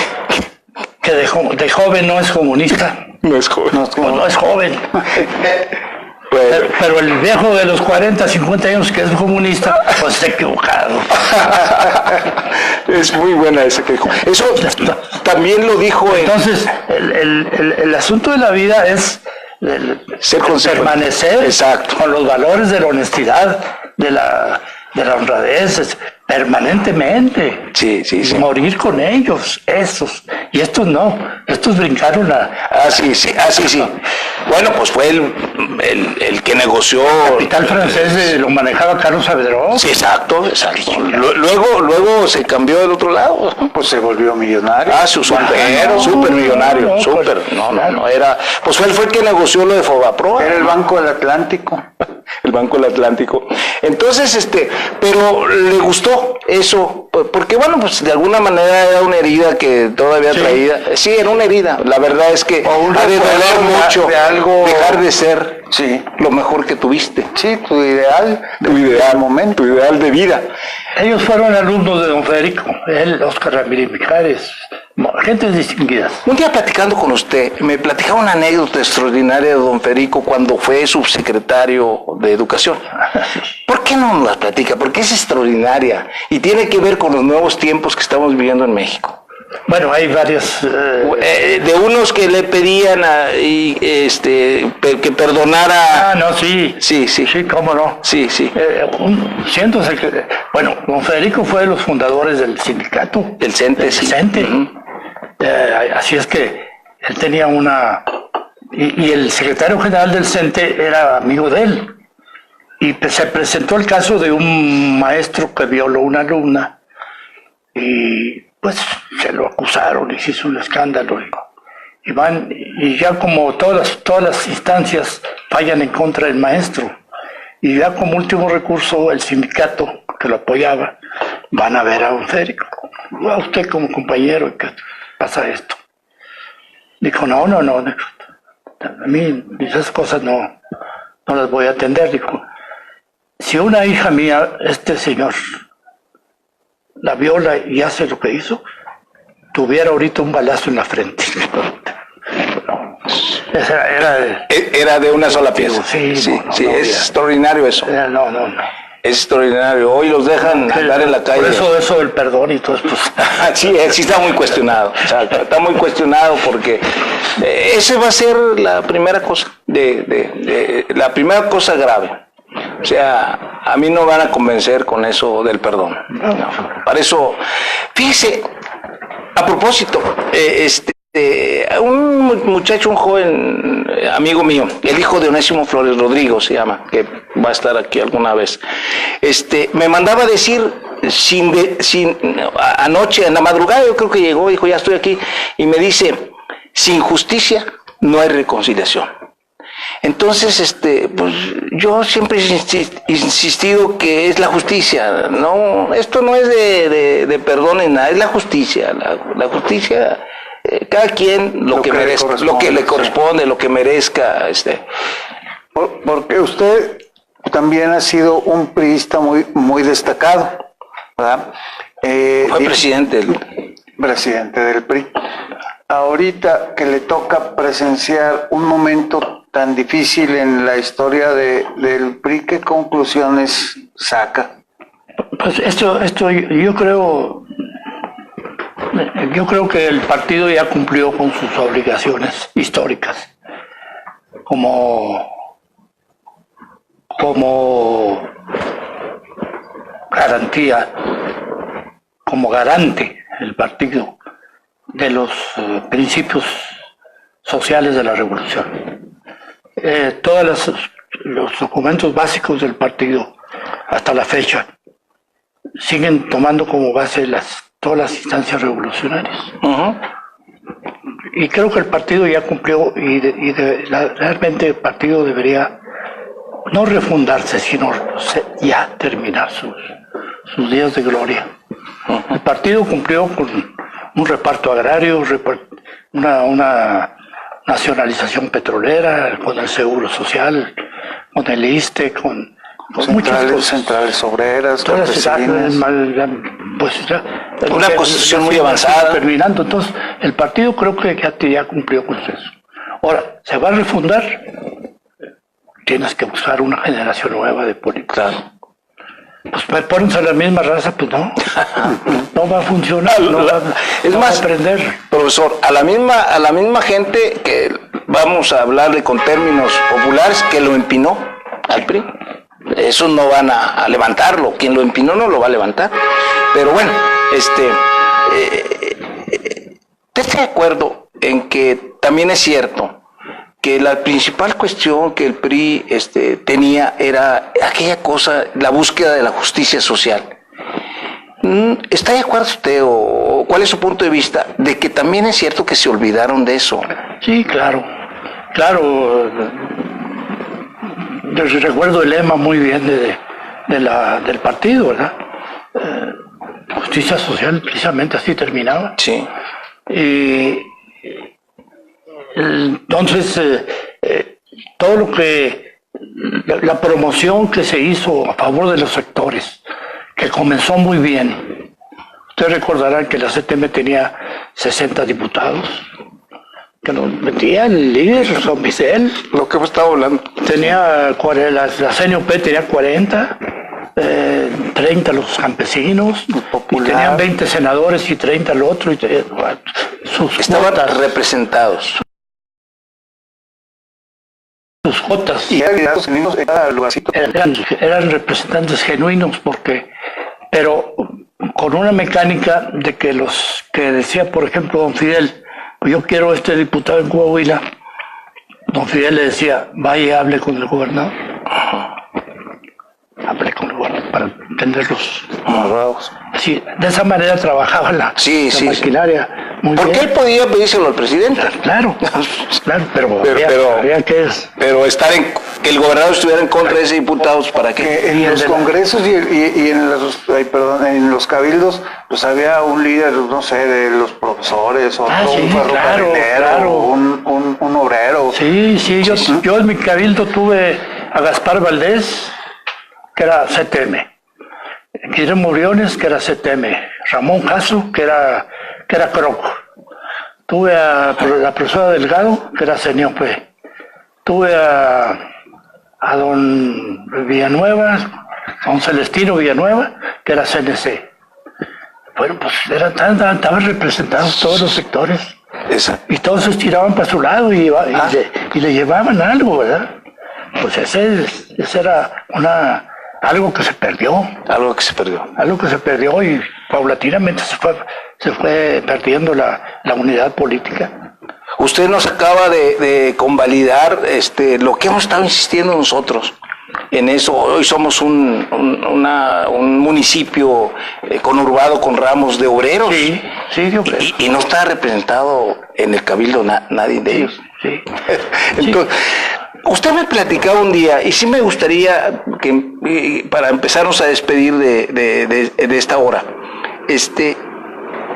que de joven no es comunista. No es joven. No es joven. Bueno. Pero el viejo de los 40, 50 años que es comunista, pues está equivocado. Es muy buena esa que dijo. Eso también lo dijo Entonces, el asunto de la vida es permanecer Exacto. con los valores de la honestidad, de la honradez, permanentemente. Sí. Morir con ellos, esos. Y estos no, estos brincaron sí. Bueno, pues fue el que negoció. El capital francés lo manejaba Carlos Saavedra. Sí, exacto. Luego se cambió del otro lado. Pues se volvió millonario. Súper millonario. Pues fue el que negoció lo de Fobaproa. Era el Banco del Atlántico. El Banco del Atlántico. Entonces, pero le gustó eso, porque bueno, pues de alguna manera era una herida que todavía traía. Sí, era una herida. La verdad es que ha de doler mucho dejar de ser lo mejor que tuviste. Sí, tu ideal de vida. Ellos fueron alumnos de don Federico, él, Óscar Ramírez Mijares, gentes distinguidas. Un día platicando con usted, me platicaba una anécdota extraordinaria de don Federico cuando fue subsecretario de Educación. ¿Por qué no nos la platica? Porque es extraordinaria y tiene que ver con los nuevos tiempos que estamos viviendo en México. Bueno, hay varios... de unos que le pedían que perdonara... sí. Sí, cómo no. Sí. Bueno, don Federico fue de los fundadores del sindicato. El CENTE, El CENTE. Así es que él tenía y el secretario general del CENTE era amigo de él. Y se presentó el caso de un maestro que violó a una alumna y pues se lo acusaron y se hizo un escándalo. Y ya como todas las instancias fallan en contra del maestro, y ya como último recurso el sindicato que lo apoyaba van a ver a don Federico. A usted como compañero, ¿qué pasa esto? Dijo, no, a mí esas cosas no las voy a atender. Dijo, si una hija mía, este señor, la viola y hace lo que hizo, tuviera ahorita un balazo en la frente. Era de una sola pieza. Sí, es extraordinario eso. No. Es extraordinario. Hoy los dejan andar en la calle. Por eso del perdón y todo esto. Sí está muy cuestionado. Está muy cuestionado porque ese va a ser la primera cosa la primera cosa grave. O sea, a mí no van a convencer con eso del perdón. No. Para eso, fíjese, a propósito, un muchacho, un joven amigo mío, el hijo de Onésimo Flores Rodrigo se llama, que va a estar aquí alguna vez, me mandaba decir anoche, en la madrugada, yo creo que llegó, dijo, ya estoy aquí, y me dice, sin justicia no hay reconciliación. Entonces, pues yo siempre he insistido que es la justicia, no, esto no es de perdón ni nada, es la justicia, la justicia, cada quien lo que merezca, lo que le corresponde, lo que merezca, Porque usted también ha sido un priista muy destacado, ¿verdad? Fue presidente del PRI. Ahorita que le toca presenciar un momento tan difícil en la historia del PRI, ¿qué conclusiones saca? Pues esto yo creo que el partido ya cumplió con sus obligaciones históricas como garantía, como garante el partido de los principios sociales de la revolución. Todas las los documentos básicos del partido hasta la fecha siguen tomando como base todas las instancias revolucionarias. Y creo que el partido ya cumplió realmente el partido debería no refundarse, sino ya terminar sus días de gloria. El partido cumplió con un reparto agrario, una nacionalización petrolera, con el seguro social, con el ISSSTE, con muchas cosas. Centrales obreras, una constitución muy avanzada. Terminando, entonces el partido creo que ya cumplió con eso. Ahora, ¿se va a refundar? Tienes que buscar una generación nueva de políticos. Claro. Pues pónganse a la misma raza, pues no. No va a funcionar, es no más, va a aprender. Profesor, a la misma gente que vamos a hablarle con términos populares que lo empinó al PRI. Esos no van a levantarlo. Quien lo empinó no lo va a levantar. Pero bueno, ¿usted está de acuerdo en que también es cierto que la principal cuestión que el PRI tenía era aquella cosa, la búsqueda de la justicia social? ¿Está de acuerdo usted o cuál es su punto de vista de que también es cierto que se olvidaron de eso? Sí, claro. Recuerdo el lema muy bien del partido, ¿verdad? Justicia social, precisamente así terminaba. Sí. Entonces, todo lo que la promoción que se hizo a favor de los sectores, que comenzó muy bien. Ustedes recordarán que la CTM tenía 60 diputados, que nos metía el líder, San Vicente. Lo que hemos estado hablando. Tenía la CNUP tenía 40, 30 los campesinos, y tenían 20 senadores y 30 el otro, y estaban representados. Sus cuotas y eran representantes genuinos, pero con una mecánica de que los que decía, por ejemplo, don Fidel, yo quiero diputado en Coahuila, don Fidel le decía, vaya y hable con el gobernador. Hable con el gobernador para entenderlos. Sí, de esa manera trabajaba la maquinaria. Muy porque bien. Él podía pedírselo al presidente. Claro, pero había pero estar que el gobernador estuviera en contra de ese diputado, ¿para qué? Que en los congresos y en los cabildos, pues había un líder, no sé, de los profesores, un ferrocarrilero, un obrero. Sí, yo en mi cabildo tuve a Gaspar Valdés, que era CTM, Guillermo Briones, que era CTM, Ramón Caso, que era CROC. Tuve a la profesora Delgado, que era CNOP. Tuve a don Villanueva, don Celestino Villanueva, que era CNC. Bueno, pues estaban representados todos los sectores. Y todos se estiraban para su lado y le llevaban algo, ¿verdad? Pues ese era algo que se perdió. Algo que se perdió Y paulatinamente se fue perdiendo la unidad política. Usted nos acaba de convalidar lo que hemos estado insistiendo nosotros en eso. Hoy somos un municipio conurbado con ramos de obreros. Sí, de obreros. Y no está representado en el cabildo nadie de ellos. Sí. Entonces, usted me platicaba un día, y sí me gustaría que para empezarnos a despedir de esta hora,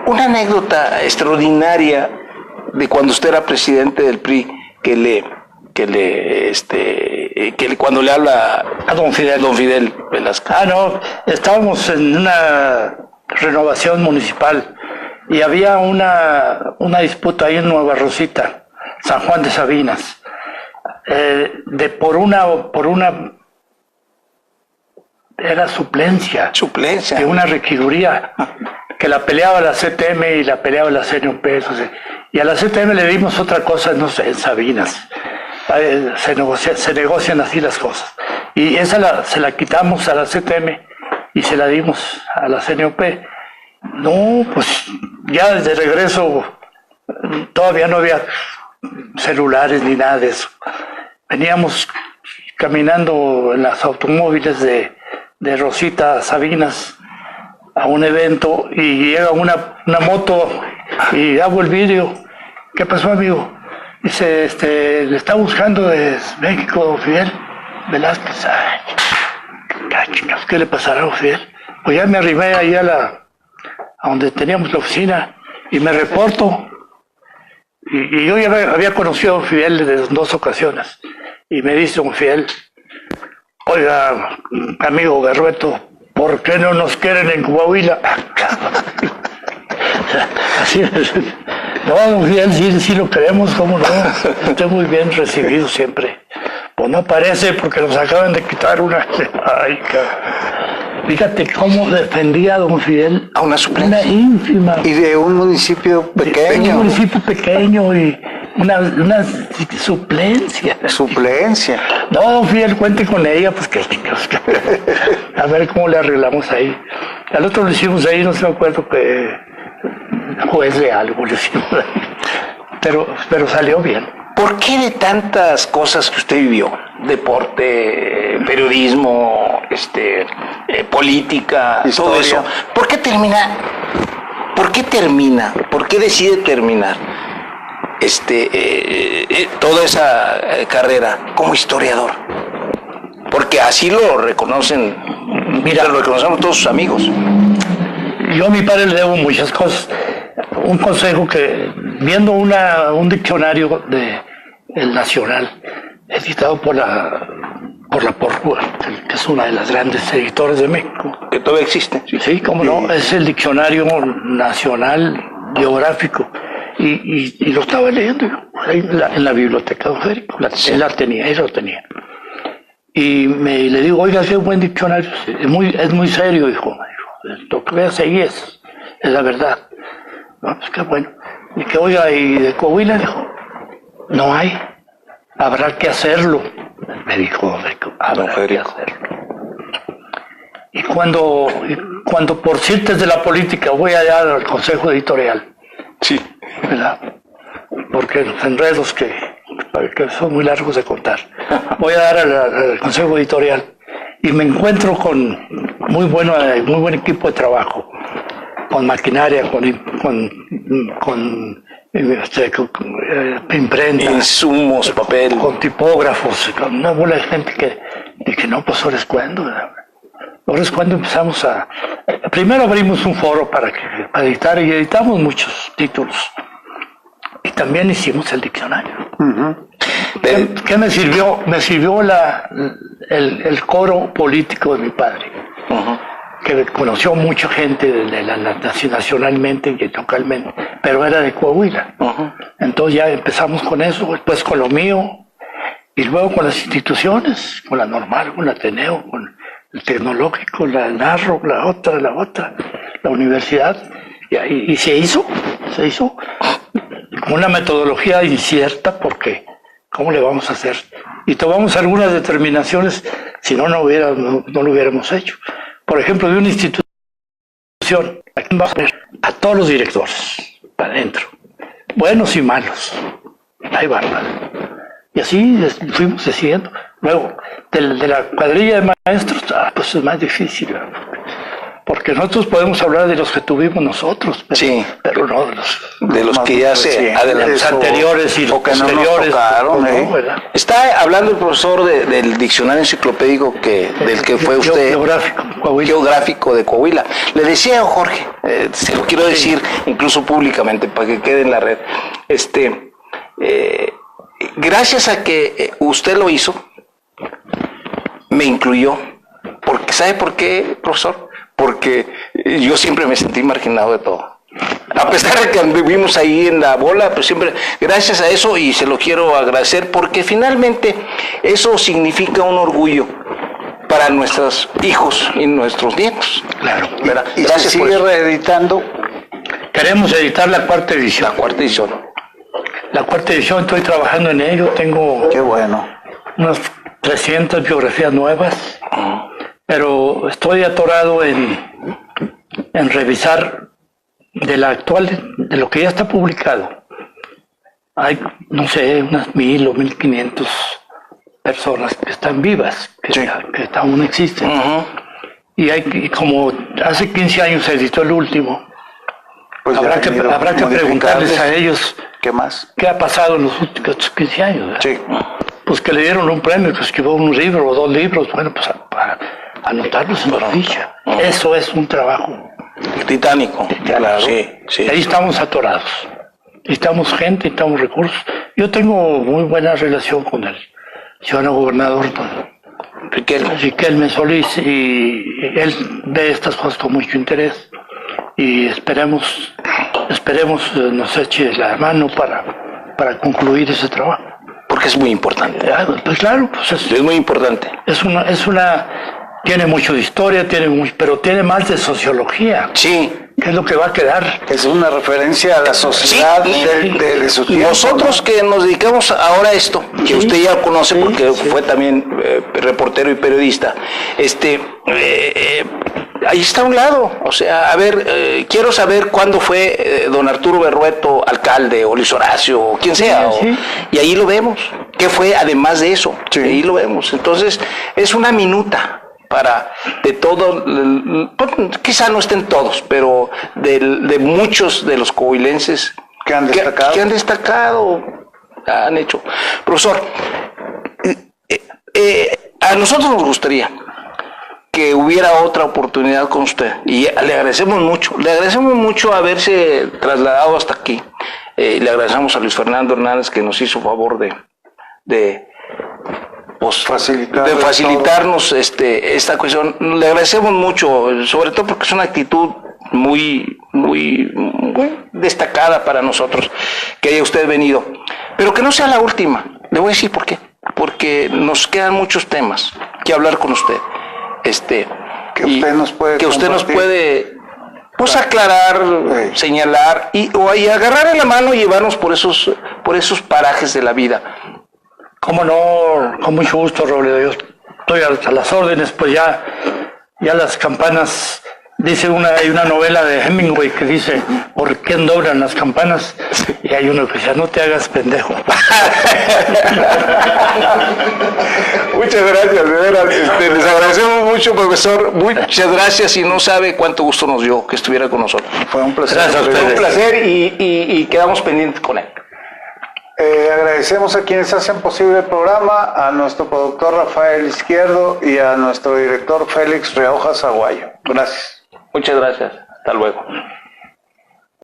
una anécdota extraordinaria de cuando usted era presidente del PRI, cuando le habla a don Fidel Velasco. No, estábamos en una renovación municipal y había una disputa ahí en Nueva Rosita, San Juan de Sabinas, por una era suplencia de una regiduría que la peleaba la CTM y la peleaba la CNUP. Y a la CTM le dimos otra cosa, no sé, en Sabinas. Se negocian así las cosas. Y esa se la quitamos a la CTM y se la dimos a la CNUP. No, pues ya de regreso todavía no había celulares ni nada de eso. Veníamos caminando en las automóviles de Rosita Sabinas a un evento y llega una moto y hago el vídeo. ¿Qué pasó, amigo? Dice, le está buscando de México, don Fidel Velázquez. Ay, ¿qué le pasará a don Fidel? Pues ya me arrimé ahí a donde teníamos la oficina y me reporto. Y yo ya había conocido a don Fidel desde 2 ocasiones. Y me dice don Fidel, oiga, amigo Berrueto, ¿por qué no nos quieren en Coahuila? Así es. No, don Fidel, sí lo queremos, cómo no. Estoy muy bien recibido siempre. Pues no parece porque nos acaban de quitar una... Ay, fíjate cómo defendía a don Fidel a una suplencia. Una ínfima. Y de un municipio pequeño. De un municipio pequeño y una suplencia. Suplencia. No, don Fidel, cuente con ella, pues que a ver cómo le arreglamos ahí. Al otro lo hicimos ahí, no se me acuerdo que juez de algo le hicimos ahí. Pero salió bien. ¿Por qué de tantas cosas que usted vivió? Deporte, periodismo, política, historia, todo eso. ¿Por qué termina? ¿Por qué decide terminar toda esa carrera como historiador? Porque así lo reconocen, mira, lo reconocemos todos sus amigos. Yo a mi padre le debo muchas cosas. Un consejo que, viendo un diccionario el Nacional, editado por la Porrúa, que es una de las grandes editores de México. Que todavía existe. Sí, cómo no, es el Diccionario Nacional Geográfico. Y lo estaba leyendo yo, ahí en la biblioteca de don Federico. Él lo tenía. Y le digo, oiga, qué buen diccionario, es muy serio, hijo. Lo que veas ahí es la verdad. No, pues qué bueno. Y que, oiga, y de Coahuila, dijo, no hay, habrá que hacerlo. Me dijo, habrá que hacerlo. Y cuando por ciertas de la política voy allá al consejo editorial, sí, ¿verdad? Porque los enredos que son muy largos de contar, voy a dar al consejo editorial y me encuentro con muy buen equipo de trabajo, con maquinaria, con imprenta, insumos, papel, con tipógrafos, con una bola de gente que dije, no, pues ahora es cuando. Ahora es cuando empezamos primero abrimos un foro para editar, y editamos muchos títulos. Y también hicimos el diccionario. Uh-huh. ¿Qué me sirvió? Me sirvió el coro político de mi padre. Uh-huh. Que conoció mucha gente nacionalmente y localmente, pero era de Coahuila. Uh-huh. Entonces ya empezamos con eso, después con lo mío, y luego con las instituciones, con la Normal, con la Ateneo, con el Tecnológico, la Narro, la otra, la universidad, y se hizo con una metodología incierta, porque ¿cómo le vamos a hacer? Y tomamos algunas determinaciones, si no lo hubiéramos hecho. Por ejemplo, de una institución, aquí vamos a ver a todos los directores, para adentro, buenos y malos, ahí van. Y así fuimos decidiendo. Luego, de la cuadrilla de maestros, pues es más difícil, porque nosotros podemos hablar de los que tuvimos nosotros, pero no de los que ya se adelantaron, los anteriores y los posteriores. Está hablando el profesor del diccionario enciclopédico del que fue usted geográfico de Coahuila. Le decía a Jorge, se lo quiero decir incluso públicamente para que quede en la red, gracias a que usted lo hizo, me incluyó. Porque, ¿sabe por qué, profesor? Porque yo siempre me sentí marginado de todo. A pesar de que anduvimos ahí en la bola, pues siempre, gracias a eso, y se lo quiero agradecer, porque finalmente eso significa un orgullo para nuestros hijos y nuestros nietos. Claro. ¿Y se sigue reeditando? Queremos editar la cuarta edición. La cuarta edición, estoy trabajando en ello, tengo... Qué bueno. Unas 300 biografías nuevas. Pero estoy atorado en revisar de lo que ya está publicado. Hay, no sé, unas 1000 o 1500 personas que están vivas, Sí. que aún existen. Y como hace 15 años se editó el último, Pues habrá ya que han ido preguntarles modificándose. a ellos ¿Qué más? qué ha pasado en los últimos 15 años. ¿verdad? Sí. Pues que le dieron un premio, que escribió un libro o 2 libros, bueno, pues para anotarlos en la ficha. Eso es un trabajo. Titánico. Claro. Sí, sí. Y ahí estamos atorados. Necesitamos gente, necesitamos recursos. Yo tengo muy buena relación con el ciudadano gobernador Riquelme Solís, y él ve estas cosas con mucho interés. Y esperemos nos eche la mano para concluir ese trabajo. Porque es muy importante. Pues claro, pues Es muy importante. tiene mucho de historia, pero tiene más de sociología, Sí. que es lo que va a quedar. Es una referencia a la sociedad de su tiempo. Nosotros que nos dedicamos ahora a esto, que usted ya conoce porque fue también reportero y periodista, ahí está a un lado. O sea, a ver, quiero saber cuándo fue don Arturo Berrueto alcalde, o Luis Horacio, o quien sea, Sí. y ahí lo vemos. ¿Qué fue además de eso? Sí. Ahí lo vemos. Entonces, es una minuta de todo, quizá no estén todos, pero de muchos de los coahuilenses Que han destacado. han hecho. Profesor, a nosotros nos gustaría que hubiera otra oportunidad con usted, y le agradecemos mucho haberse trasladado hasta aquí. Le agradecemos a Luis Fernando Hernández, que nos hizo favor de facilitarnos esta cuestión. Le agradecemos mucho, sobre todo porque es una actitud muy destacada para nosotros que haya usted venido, pero que no sea la última. Le voy a decir por qué. Porque nos quedan muchos temas que hablar con usted. Que usted nos puede pues aclarar, señalar y agarrar en la mano y llevarnos por esos parajes de la vida. Cómo no, con mucho gusto, Robledo. Yo estoy a las órdenes, pues ya las campanas. Hay una novela de Hemingway que dice, ¿por qué doblan las campanas? Y hay uno que dice, no te hagas pendejo. Muchas gracias, de veras. Les agradecemos mucho, profesor. Muchas gracias, y no sabe cuánto gusto nos dio que estuviera con nosotros. Fue un placer. Gracias a ustedes. Fue un placer y quedamos pendientes con él. Agradecemos a quienes hacen posible el programa, a nuestro productor Rafael Izquierdo y a nuestro director Félix Riojas Aguayo. Gracias. Muchas gracias. Hasta luego.